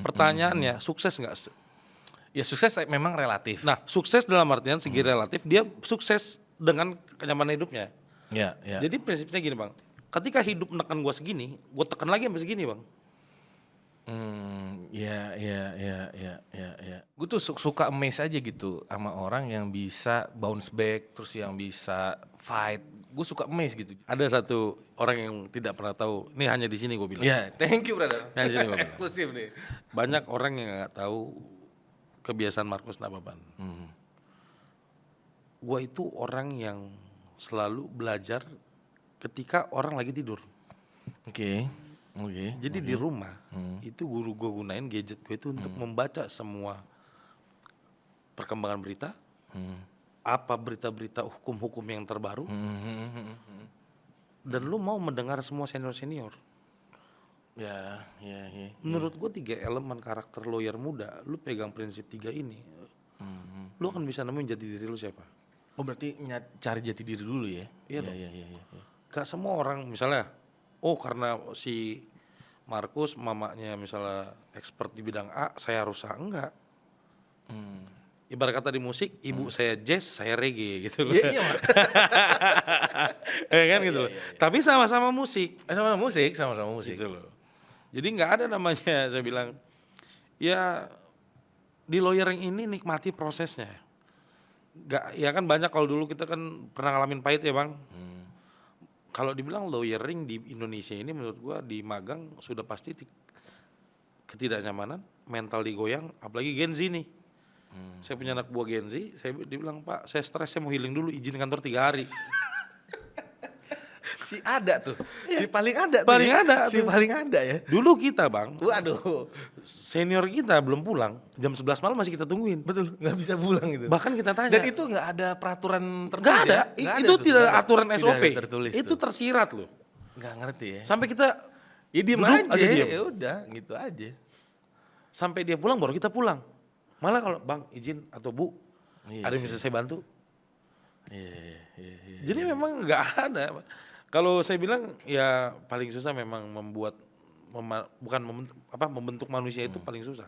Pertanyaannya sukses nggak? Ya sukses memang relatif. Nah, sukses dalam artian segi relatif dia sukses dengan kenyamanan hidupnya. Ya. Jadi prinsipnya gini Bang, ketika hidup menekan gue segini, gue tekan lagi sampai segini Bang. Ya. Gue tuh suka amaze aja gitu sama orang yang bisa bounce back, terus yang bisa fight. Gue suka amaze gitu. Ada satu orang yang tidak pernah tahu, ini hanya di sini gue bilang. Ya, thank you brother. Hanya di sini gue bilang. Eksklusif nih. Banyak orang yang nggak tahu kebiasaan Markus Nababan. Gue itu orang yang selalu belajar ketika orang lagi tidur. Oke. Jadi di rumah itu guru gue gunain gadget gue itu untuk membaca semua perkembangan berita, apa berita-berita hukum-hukum yang terbaru, dan lu mau mendengar semua senior-senior. Ya. Menurut gue 3 elemen karakter lawyer muda, lu pegang prinsip 3 ini, lu akan bisa nemuin jati diri lu siapa. Oh berarti cari jati diri dulu ya? Iya dong. Iya. Gak semua orang misalnya, karena si Markus mamanya misalnya expert di bidang A, saya harus A, enggak. Ibarat kata di musik, ibu saya jazz, saya reggae gitu loh. Iya. Ya kan gitu loh. Tapi sama-sama musik Sama-sama musik. gitu loh. Jadi nggak ada namanya saya bilang, ya di lawyering ini nikmati prosesnya. Nggak, ya kan banyak kalau dulu kita kan pernah ngalamin pahit ya Bang. Kalau dibilang lawyering di Indonesia ini menurut gua di magang sudah pasti ketidaknyamanan, mental digoyang, apalagi Gen Z nih. Saya punya anak buah Gen Z, dibilang Pak, saya stres, saya mau healing dulu, izin kantor 3 hari. Si ada tuh. Si paling ada tuh. Paling ya. ada Si tuh. paling ada ya. Dulu kita Bang, Waduh. senior kita belum pulang, jam 11 malam masih kita tungguin. Betul, nggak bisa pulang gitu. Bahkan kita tanya. Dan itu nggak ada peraturan tertulis. Nggak ada, ya? Nggak itu tuh, tidak nggak ada aturan Tidak SOP. ada tertulis Itu tuh. tersirat loh. Nggak ngerti ya. Sampai kita Ya diem duduk aja, diem. ya udah gitu aja. Sampai dia pulang baru kita pulang. Malah kalau Bang izin atau Bu, Iya ada yang sih. bisa saya bantu. Iya. Jadi memang nggak ada. Kalau saya bilang ya paling susah memang membentuk manusia itu paling susah.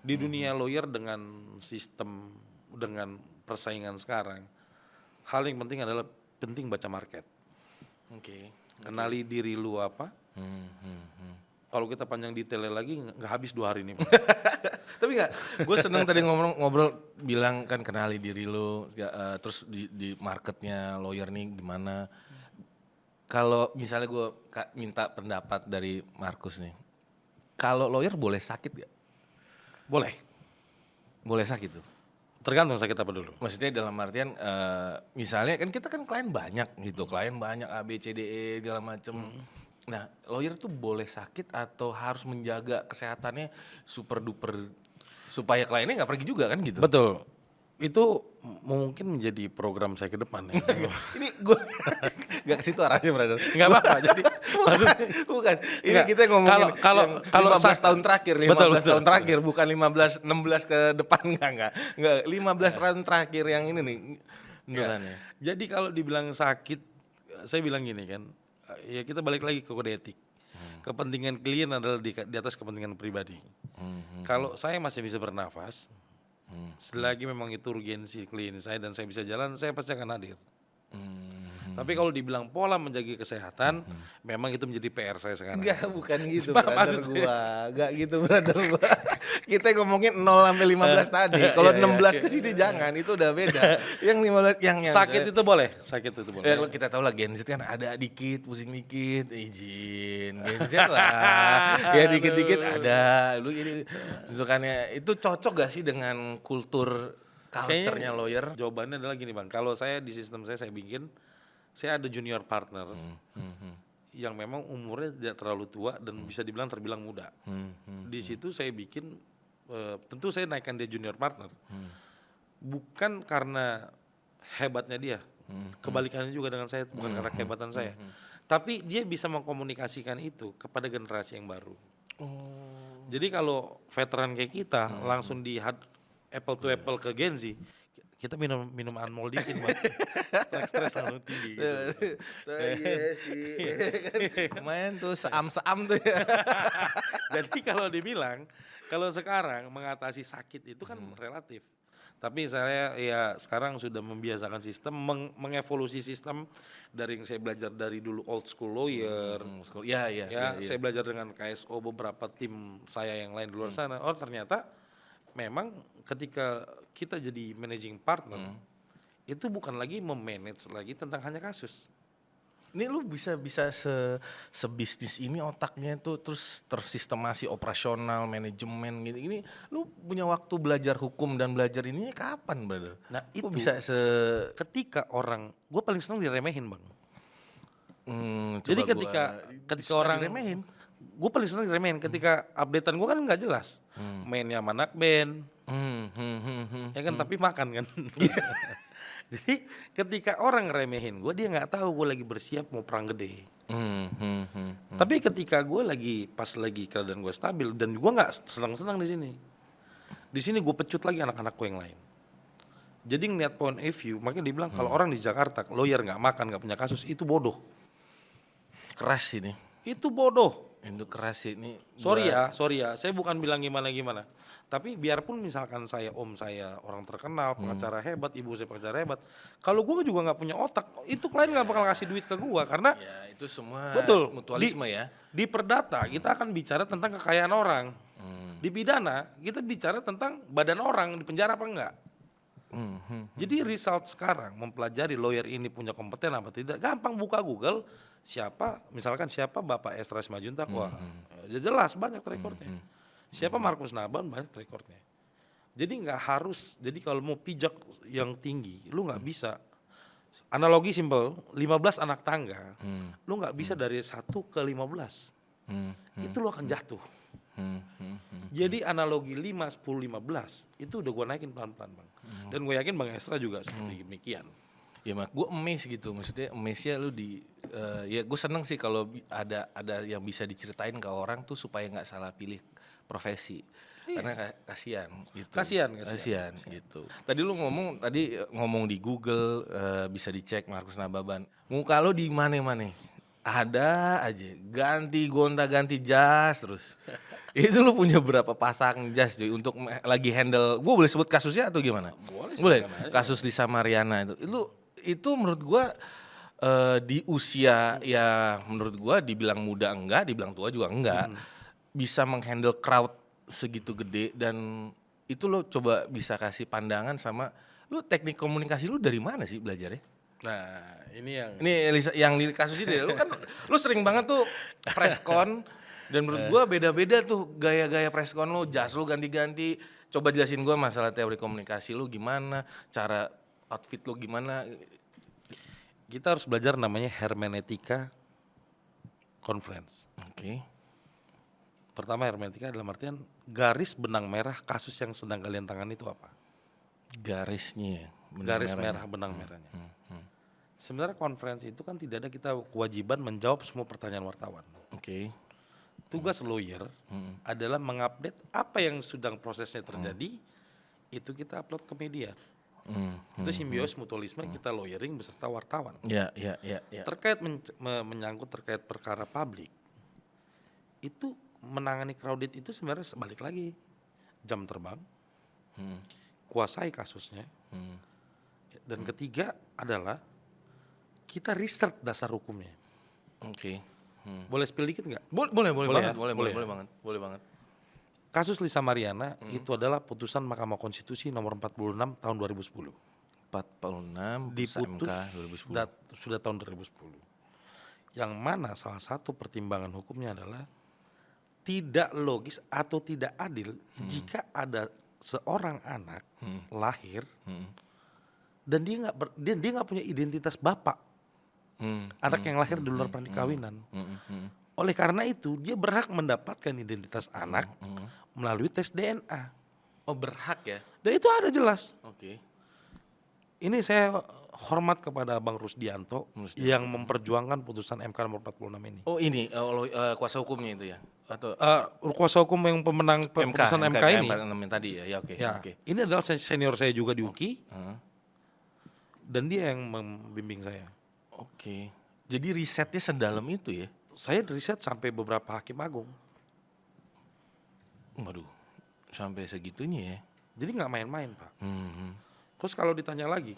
Di dunia lawyer dengan sistem dengan persaingan sekarang, hal yang penting adalah penting baca market. Oke. Kenali diri lu apa. Kalau kita panjang detailnya lagi nggak habis 2 hari ini. Tapi nggak, gue seneng tadi ngobrol bilang kan kenali diri lu, terus di marketnya lawyer nih gimana. Kalau misalnya gue minta pendapat dari Markus nih, kalau lawyer boleh sakit gak? Boleh. Boleh sakit tuh? Tergantung sakit apa dulu. Maksudnya dalam artian misalnya kan kita kan klien banyak gitu, klien banyak A, B, C, D, E segala macem. Nah lawyer tuh boleh sakit atau harus menjaga kesehatannya super duper supaya kliennya nggak pergi juga kan gitu? Betul. Itu mungkin menjadi program saya ke depan ya. Ini gue nggak ke situ arahnya brother. Nggak apa-apa. Jadi maksudnya Bukan. Ini Nggak, kita ngomongin kalau 15 tahun terakhir, 15 Betul, tahun terakhir, bukan 15, 16 ke depan enggak. 15 tahun terakhir yang ini nih. Benerannya. Jadi kalau dibilang sakit, saya bilang gini kan, ya kita balik lagi ke kode etik. Kepentingan klien adalah di atas kepentingan pribadi. Kalau saya masih bisa bernafas, selagi memang itu urgensi klien saya dan saya bisa jalan, saya pasti akan hadir. Tapi kalau dibilang pola menjaga kesehatan, memang itu menjadi PR saya sekarang. Enggak, bukan gitu Maksud brother saya- gua. Enggak gitu brother gua. Kita ngomongin 0 sampai 15 tadi. Kalau 16 ke sini jangan, itu udah beda. Yang 15 yang Sakit itu boleh, sakit itu boleh. Ya kalau kita tahu lah Gen Z kan ada dikit, pusing dikit, izin Gen Z lah. Ya dikit-dikit ada. Lu ini tuntukannya itu cocok gak sih dengan kultur culture-nya lawyer? Jawabannya adalah gini Bang, kalau saya di sistem saya bikin, saya ada junior partner yang memang umurnya tidak terlalu tua dan bisa dibilang terbilang muda. Di situ saya bikin, tentu saya naikkan dia junior partner, bukan karena hebatnya dia, kebalikannya juga dengan saya, bukan karena kehebatan saya, tapi dia bisa mengkomunikasikan itu kepada generasi yang baru. Jadi kalau veteran kayak kita langsung di apple to apple ke Gen Z, kita minum Anmol dikit Bang. Stres langsung tinggi gitu. Iya sih. Lumayan tuh seam-seam tuh ya. Jadi kalau dibilang, kalau sekarang mengatasi sakit itu kan relatif. Tapi saya ya sekarang sudah membiasakan sistem, mengevolusi sistem dari yang saya belajar dari dulu old school lawyer. Iya. Saya belajar dengan KSO beberapa tim saya yang lain di luar sana. Oh ternyata memang ketika kita jadi managing partner, itu bukan lagi memanage lagi tentang hanya kasus. Ini lu bisa sebisnis ini otaknya tuh terus tersistemasi operasional, manajemen gitu. Ini lu punya waktu belajar hukum dan belajar ininya kapan, brother? Nah Lu itu bisa ketika orang, gue paling seneng diremehin Bang. Jadi coba ketika suka orang diremehin. gue paling seneng diremehin ketika updatean gue kan nggak jelas, mainnya sama anak band, ya kan tapi makan kan. Jadi ketika orang ngeremehin gue, dia nggak tahu gue lagi bersiap mau perang gede. Tapi ketika gue pas lagi keadaan gue stabil dan gue nggak senang-senang di sini gue pecut lagi anak-anak gue yang lain. Jadi ngeliat point of view, makanya dia bilang kalau orang di Jakarta lawyer nggak makan, nggak punya kasus, itu bodoh. Keras ini. Itu bodoh. Itu keras ini. Sorry ya, saya bukan bilang gimana-gimana. Tapi biarpun misalkan om saya orang terkenal, pengacara hebat, ibu saya pengacara hebat, kalau gue juga nggak punya otak, itu klien nggak bakal kasih duit ke gue karena Ya itu semua betul mutualisme ya. Di perdata kita akan bicara tentang kekayaan orang, di pidana kita bicara tentang badan orang di penjara apa enggak. Jadi result sekarang mempelajari lawyer ini punya kompeten apa tidak, gampang buka Google misalkan siapa Bapak Estra Simajuntak, wah jelas banyak rekornya. Siapa Markus Nababan, banyak rekornya. Jadi nggak harus, jadi kalau mau pijak yang tinggi, lu nggak bisa. Analogi simpel, 15 anak tangga, lu nggak bisa dari 1 ke 15. Itu lu akan jatuh. Jadi analogi 5, 10, 15 itu udah gue naikin pelan-pelan Bang. Dan gue yakin Bang Estra juga seperti demikian. Ya mak, gue amazed gitu, maksudnya amazed-nya lu ya gue seneng sih kalau ada yang bisa diceritain ke orang tuh supaya nggak salah pilih profesi. Karena kasihan gitu. Kasihan gitu. Tadi lu ngomong di Google bisa dicek Markus Nababan. Muka lu di mana-mana. Ada aja ganti jas terus. Itu lu punya berapa pasang jas cuy untuk lagi handle, gue boleh sebut kasusnya atau gimana? Boleh. Kasus Lisa Mariana itu itu menurut gua di usia ya menurut gua dibilang muda enggak, dibilang tua juga enggak, bisa menghandle crowd segitu gede dan itu lo coba bisa kasih pandangan sama lu teknik komunikasi lu dari mana sih belajarnya? Nah, ini yang Ini yang di kasus ini lu kan lu sering banget tuh press con dan menurut gua beda-beda tuh gaya-gaya press con lu, jas lu ganti-ganti. Coba jelasin gua masalah teori komunikasi lu gimana, cara outfit lu gimana. kita harus belajar namanya hermeneutika conference. Oke. Pertama, hermeneutika dalam artian garis benang merah kasus yang sedang kalian tangani itu apa? Garisnya ya. Garis merah benang merahnya. Sebenarnya konferensi itu kan tidak ada kita kewajiban menjawab semua pertanyaan wartawan. Oke. Tugas lawyer adalah mengupdate apa yang sedang prosesnya terjadi, itu kita upload ke media. Itu simbiosis mutualisme kita lawyering beserta wartawan. Ya. Terkait menyangkut terkait perkara publik, itu menangani crowded itu sebenarnya sebalik lagi jam terbang, kuasai kasusnya, dan ketiga adalah kita research dasar hukumnya. Oke. Boleh spill dikit nggak? Boleh ya? banget, boleh banget. Kasus Lisa Mariana itu adalah putusan Mahkamah Konstitusi nomor 46 tahun 2010. 46 Diputus MK 2010. sudah tahun 2010. Yang mana salah satu pertimbangan hukumnya adalah tidak logis atau tidak adil jika ada seorang anak lahir dan dia nggak punya identitas bapak. Anak yang lahir di luar pernikahan. Oleh karena itu dia berhak mendapatkan identitas anak melalui tes DNA. Oh, berhak ya? Dan itu ada jelas. Oke. Ini saya hormat kepada Bang Rusdianto yang memperjuangkan putusan MK nomor 46 ini. Oh, ini kuasa hukumnya itu ya? Atau Kuasa hukum yang pemenang putusan MK ini. yang tadi ya? Ya, oke. Ya, Oke. ini adalah senior saya juga di UKI. Dan dia yang membimbing saya. Oke. Jadi risetnya sedalam itu ya? Saya riset sampai beberapa hakim agung. Waduh, sampai segitunya ya? Jadi nggak main-main, Pak. Terus kalau ditanya lagi,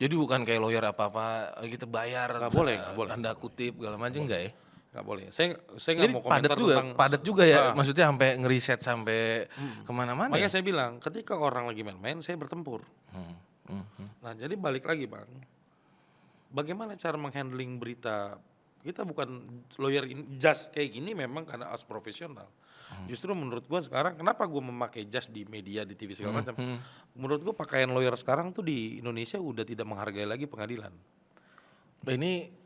Jadi bukan kayak lawyer apa-apa kita bayar, Nggak boleh. tanda kutip segala macam enggak ya? nggak boleh. Saya Jadi nggak mau komentar padat juga ya, maksudnya sampai ngeriset sampai kemana-mana Makanya ya? saya bilang, ketika orang lagi main-main, saya bertempur. Nah, jadi balik lagi, Bang. Bagaimana cara menghandling berita? Kita bukan lawyer just kayak gini memang karena as profesional. Justru menurut gua sekarang kenapa gua memakai just di media, di TV segala macam. Menurut gua pakaian lawyer sekarang tuh di Indonesia udah tidak menghargai lagi pengadilan. Ini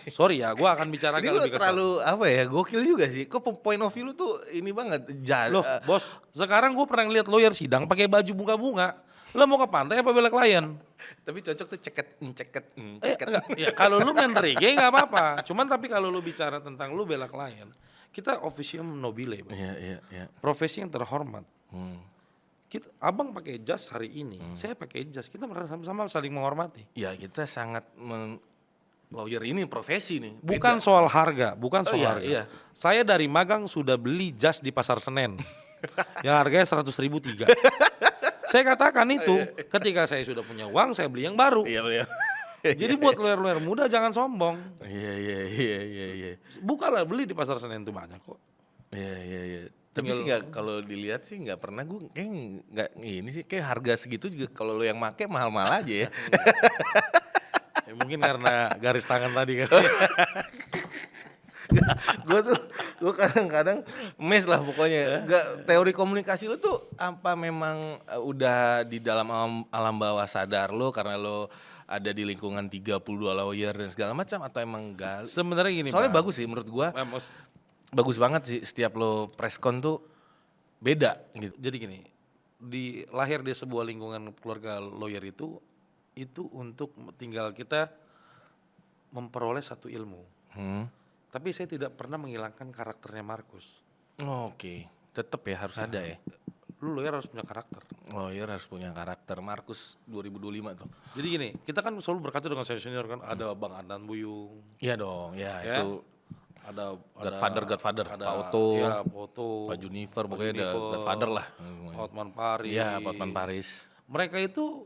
Sorry ya, gua akan bicara ini agak lu lebih kasar. terlalu apa ya, gokil juga sih. Kok point of view lu tuh ini banget. Loh, bos, sekarang gua pernah ngeliat lawyer sidang pakai baju bunga-bunga. Lo mau ke pantai apa bela klien? Tapi cocok tuh ceket. Enggak, ya kalau lu main reggae nggak apa-apa. Cuman tapi kalau lu bicara tentang lu bela klien, kita officium nobile, Bang. Iya. Profesi yang terhormat. Abang pakai jas hari ini, saya pakai jas. Kita merasa sama-sama saling menghormati. Ya kita sangat lawyer ini profesi nih. Bukan soal harga, bukan soal iya, harga. iya. Saya dari magang sudah beli jas di Pasar Senen, yang harganya 100.000 3. Saya katakan itu, ketika saya sudah punya uang, saya beli yang baru. Iya. Jadi buat lawyer-lawyer muda jangan sombong. Iya. Bukalah, beli di Pasar Senen itu banyak kok. Iya. Tapi sih nggak, kalau dilihat sih nggak pernah gue kayak nggak ini sih, kayak harga segitu juga kalau lo yang make mahal-mahal aja ya. Ya, mungkin karena garis tangan tadi kan. gue kadang-kadang mes lah pokoknya. Nggak, teori komunikasi lo tuh apa memang udah di dalam alam bawah sadar lo karena lo ada di lingkungan 32 lawyer dan segala macam, atau emang enggak? Sebenarnya gini, Soalnya Bang. bagus sih menurut gue. Bagus banget sih setiap lo press con tuh beda gitu. Jadi gini, lahir di sebuah lingkungan keluarga lawyer itu untuk tinggal kita memperoleh satu ilmu. Tapi saya tidak pernah menghilangkan karakternya Markus. Oke. Tetep ya harus ada ya. Lu lawyer harus punya karakter. Lawyer harus punya karakter. Markus 2025 tuh. Jadi gini, kita kan selalu berkaca dengan senior kan. Ada Bang Adnan Buyung. Iya dong, ya Ya. itu Ada Godfather, ada Pak Otto, ya, Pak Otto, Pak Junifer, Pak pokoknya ada Junifer, Godfather lah. Hotman Paris. Iya, Hotman Paris. Mereka itu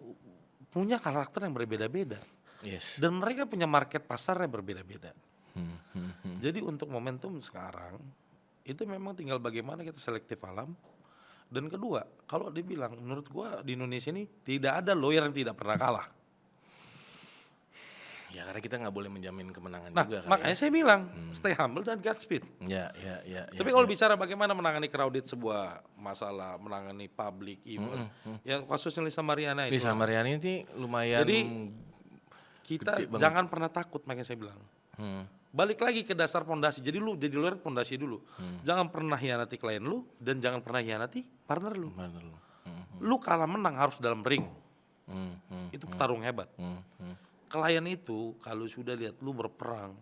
punya karakter yang berbeda-beda. Yes. Dan mereka punya market pasarnya berbeda-beda. Jadi untuk momentum sekarang itu memang tinggal bagaimana kita selektif alam. Dan kedua, kalau dibilang menurut gua di Indonesia ini tidak ada lawyer yang tidak pernah kalah. Ya karena kita nggak boleh menjamin kemenangan Nah, juga. makanya saya bilang stay humble dan Godspeed. Ya. Tapi kalau bicara bagaimana menangani crowded sebuah masalah, menangani public event, ya kasusnya Lisa Mariana itu. Lisa Mariani ini lumayan. Jadi kita gede banget. jangan pernah takut, makanya saya bilang. Balik lagi ke dasar pondasi. Jadi lu jadi lawyer pondasi dulu. Jangan pernah hianati klien lu dan jangan pernah hianati partner lu. Lu kalah menang harus dalam ring. Itu petarung hebat. Klien itu kalau sudah lihat lu berperang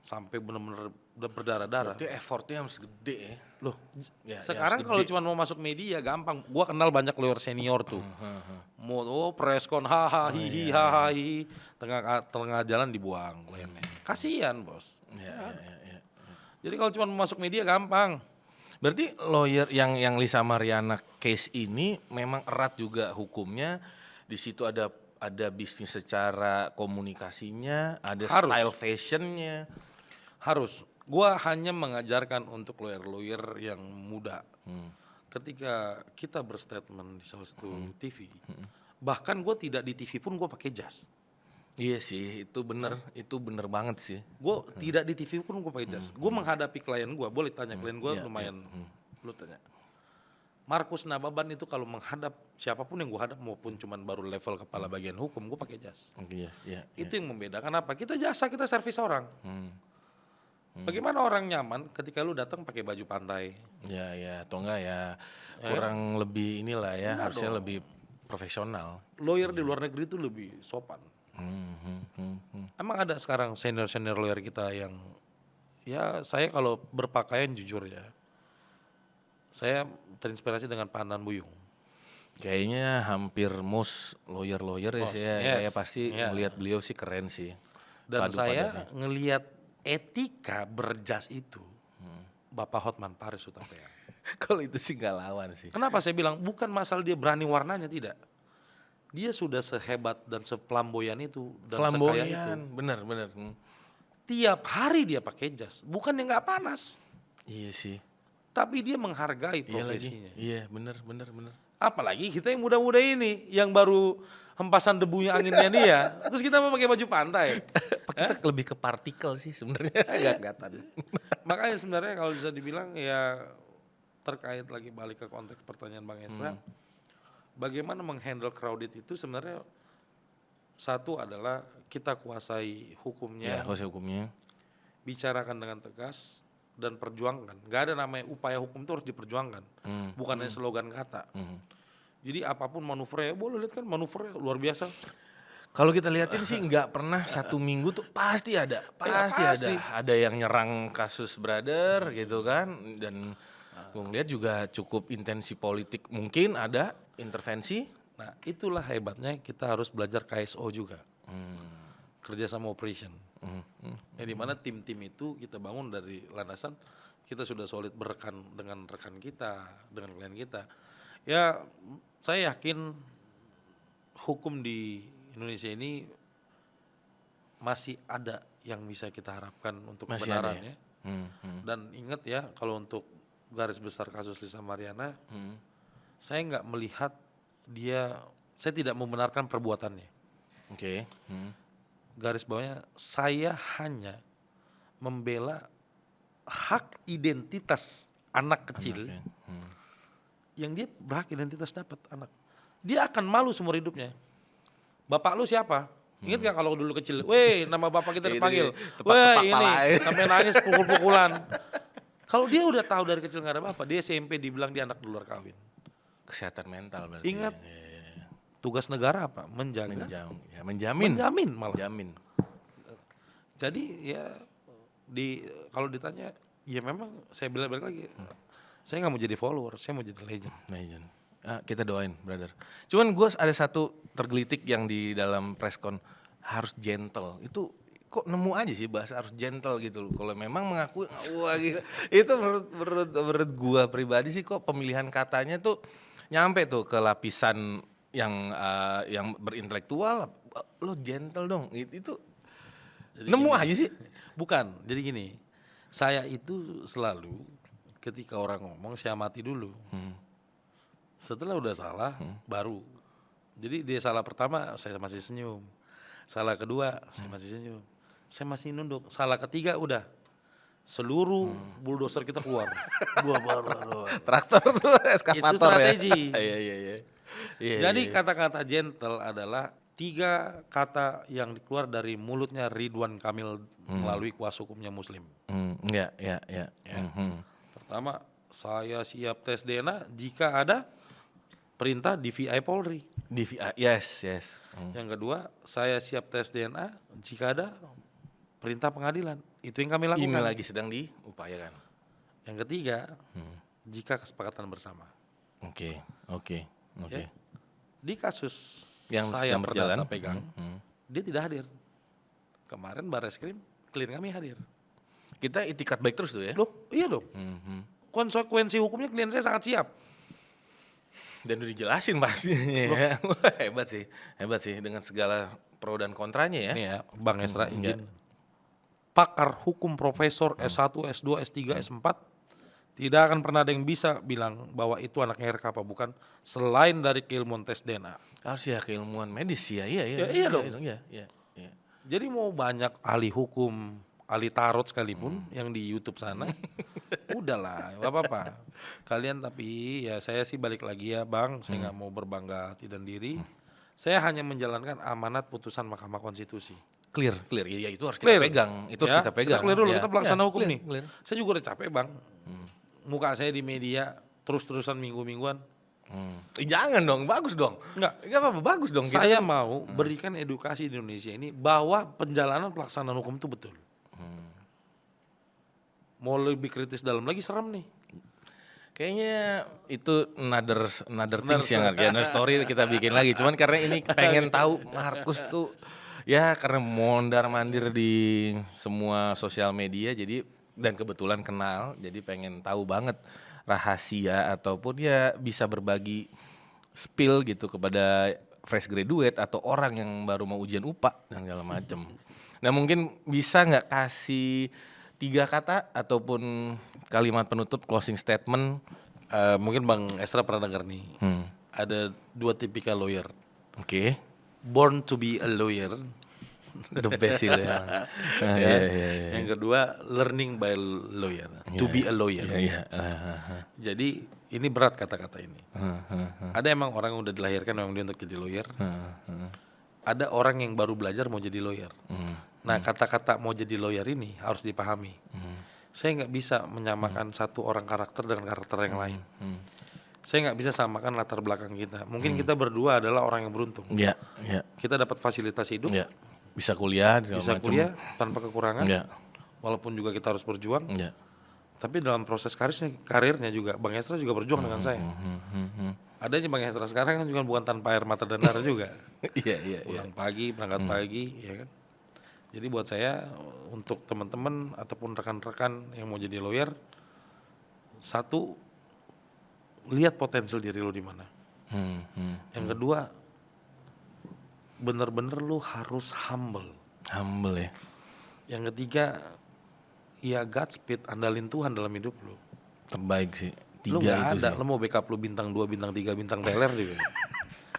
sampai benar-benar berdarah-darah. Itu effortnya harus gede ya. Loh, Ya, sekarang harus kalau gede. cuma mau masuk media gampang. Gua kenal banyak lawyer senior tuh. Mau preskon haha hihi haha hihi, tengah jalan dibuang kliennya. Kasihan, Bos. Ya. Jadi kalau cuma mau masuk media gampang. Berarti lawyer yang Lisa Mariana case ini memang erat juga hukumnya. Di situ ada bisnis secara komunikasinya, ada Harus. style fashionnya. Harus. Gua hanya mengajarkan untuk lawyer-lawyer yang muda. Ketika kita berstatement di salah satu TV, bahkan gue tidak di TV pun gue pakai jas. Iya sih, itu bener banget sih. Gue tidak di TV pun gue pakai jas. Gue menghadapi klien gue, boleh tanya klien gue Iya, lumayan. Lu tanya. Markus Nababan itu kalau menghadap siapapun yang gue hadap maupun cuman baru level kepala bagian hukum, gue pakai jas. Iya. Itu yang membedakan apa? Kita jasa, kita servis orang. Bagaimana orang nyaman ketika lu datang pakai baju pantai? Ya, atau enggak ya kurang lebih inilah ya, harusnya lebih profesional. Lawyer di luar negeri itu lebih sopan. Emang ada sekarang senior lawyer kita yang, ya saya kalau berpakaian jujur ya, saya terinspirasi dengan Pak Andan Buyung. Kayaknya hampir most lawyer ya saya pasti Iya. melihat beliau sih keren sih. Dan saya Padu-padannya. ngelihat etika berjas itu, Bapak Hotman Paris Hutapea. Kalau itu sih nggak lawan sih. Kenapa saya bilang bukan masalah dia berani warnanya, tidak. Dia sudah sehebat dan seflamboyan itu dan sekaya itu. Flamboyan, bener. Tiap hari dia pakai jas, bukan yang nggak panas, Iya sih. tapi dia menghargai Iya lagi. profesinya. Iya bener. Apalagi kita yang muda-muda ini, yang baru hempasan debunya anginnya dia, terus kita mau pakai baju pantai. Kita lebih ke partikel sih sebenarnya. Nggak kelihatan. Makanya sebenarnya kalau bisa dibilang ya terkait lagi balik ke konteks pertanyaan Bang Esra, bagaimana menghandle crowded itu sebenarnya satu adalah kita kuasai Ya, hukumnya, kuasa hukumnya. bicarakan dengan tegas dan perjuangkan. Gak ada namanya upaya hukum itu harus diperjuangkan, bukan hanya slogan kata. Jadi apapun manuvernya, boleh lihat kan manuvernya luar biasa. Kalau kita lihatin sih nggak pernah satu minggu tuh pasti ada. pasti. Ada yang nyerang kasus brother gitu kan. Dan gue ngeliat juga cukup intensi politik mungkin ada intervensi. Nah itulah hebatnya kita harus belajar KSO juga, kerjasama operation. Di mana tim-tim itu kita bangun dari landasan kita sudah solid berrekan dengan rekan kita, dengan klien kita. Ya saya yakin hukum di Indonesia ini masih ada yang bisa kita harapkan untuk Masih ada kebenaran ya? ya. Dan ingat ya kalau untuk garis besar kasus Lisa Mariana, saya nggak melihat saya tidak membenarkan perbuatannya. Oke. Garis bawahnya saya hanya membela hak identitas anak kecil yang dia berhak identitas dapat anak. Dia akan malu seumur hidupnya. Bapak lu siapa? Ingat gak kalau dulu kecil, weh nama bapak kita dipanggil, weh ini sampai nangis pukul-pukulan. Kalau dia udah tahu dari kecil nggak ada bapak, dia SMP dibilang dia anak di luar kawin. Kesehatan mental berarti. Ingat tugas negara apa? Menjaga, Menjamin. menjamin malah. Menjamin. Jadi ya kalau ditanya, ya memang saya bilang balik lagi, saya nggak mau jadi follower, saya mau jadi legend. Kita doain, brother. Cuman gue ada satu tergelitik yang di dalam preskon harus gentle. Itu kok nemu aja sih bahasa harus gentle gitu loh. Kalau memang mengakui, wah gila. Itu menurut gue pribadi sih kok pemilihan katanya tuh nyampe tuh ke lapisan yang berintelektual. lo gentle dong. Itu Jadi nemu gini. aja sih. Bukan, jadi gini. Saya itu selalu ketika orang ngomong saya amati dulu. Setelah udah salah, baru. Jadi dia salah pertama saya masih senyum. Salah kedua saya masih senyum. Saya masih nunduk. Salah ketiga udah. Seluruh bulldozer kita keluar. Buar. Traktor tuh eskavator Itu strategi. ya. Iya. Jadi kata-kata gentle adalah 3 kata yang keluar dari mulutnya Ridwan Kamil melalui kuasa hukumnya Muslim. Iya. Pertama, saya siap tes DNA jika ada perintah DVI Polri. DVI, yes. Yang kedua, saya siap tes DNA jika ada perintah pengadilan. Itu yang kami lakukan. Ini lagi sedang diupayakan. Yang ketiga, jika kesepakatan bersama. Oke. Ya. Di kasus Yang saya sedang berjalan. perdata pegang, dia tidak hadir. Kemarin Barreskrim klien kami hadir. Kita itikat baik terus tuh ya. Loh, iya dong. Konsekuensi hukumnya klien saya sangat siap. Dan udah dijelasin pastinya ya. Wah, hebat sih dengan segala pro dan kontranya ya. Ini ya, Bang Esra izin. Pakar hukum profesor S1, S2, S3, S4 tidak akan pernah ada yang bisa bilang bahwa itu anaknya RK apa bukan selain dari keilmuan tes DNA. Harus ya keilmuan medis ya. Iya. Iya dong. Iya. Jadi mau banyak ahli hukum, ahli tarot sekalipun yang di YouTube sana, udahlah, nggak apa-apa. Kalian tapi ya saya sih balik lagi ya Bang, saya nggak mau berbangga hati dan diri. Saya hanya menjalankan amanat putusan Mahkamah Konstitusi. Clear. Iya itu harus Clear. kita pegang. Itu harus Ya, kita pegang. clear dulu, Ya. kita pelaksana Ya, hukum clear, nih. clear. Saya juga udah capek Bang. Muka saya di media terus-terusan minggu-mingguan. Jangan dong, bagus dong. Enggak. Enggak apa-apa, bagus dong. Saya mau berikan edukasi di Indonesia ini bahwa penjalanan pelaksanaan hukum itu betul. Mau lebih kritis dalam lagi serem nih. Kayaknya itu another things yang another story kita bikin lagi. Cuman karena ini pengen tahu Markus tuh ya karena mondar-mandir di semua sosial media jadi dan kebetulan kenal jadi pengen tahu banget rahasia ataupun ya bisa berbagi spill gitu kepada fresh graduate atau orang yang baru mau ujian UPA dan segala macem. Nah mungkin bisa nggak kasih 3 kata ataupun kalimat penutup closing statement. Mungkin Bang Esra pernah dengar nih. Ada 2 tipikal lawyer. Oke. Born to be a lawyer. The best sih ya. Yang kedua learning by lawyer. To be a lawyer. Iya. Jadi ini berat kata-kata ini. Ada emang orang yang udah dilahirkan memang dia untuk jadi lawyer. Ada orang yang baru belajar mau jadi lawyer. Nah kata-kata mau jadi lawyer ini harus dipahami. Saya nggak bisa menyamakan satu orang karakter dengan karakter yang lain. Saya nggak bisa samakan latar belakang kita. Mungkin kita berdua adalah orang yang beruntung. Iya. Kita dapat fasilitas hidup, Iya. Bisa kuliah, segala bisa macem. kuliah tanpa kekurangan. Iya. Walaupun juga kita harus berjuang. Iya. Tapi dalam proses karirnya juga Bang Esra juga berjuang dengan saya. Adanya Bang Esra sekarang kan juga bukan tanpa air mata dan darah juga. Iya. Pulang pagi, berangkat pagi, ya kan. Jadi buat saya untuk teman-teman ataupun rekan-rekan yang mau jadi lawyer, satu lihat potensial diri lo di mana. Yang kedua, bener-bener lo harus humble. Humble ya. Yang ketiga, ya Godspeed, andalin Tuhan dalam hidup lo. Terbaik sih. 3 Lo nggak itu ada, sih. lo mau backup lo bintang 2, bintang 3, bintang teler juga.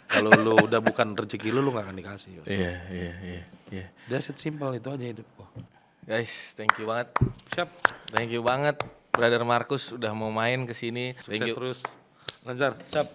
Kalau lo udah bukan rezeki lo nggak akan dikasih. Iya. That's it, simple itu aja hidup. Guys, thank you banget. Siap, Thank you banget Brother Markus udah mau main ke sini. Thank sukses you. terus, lancar, siap.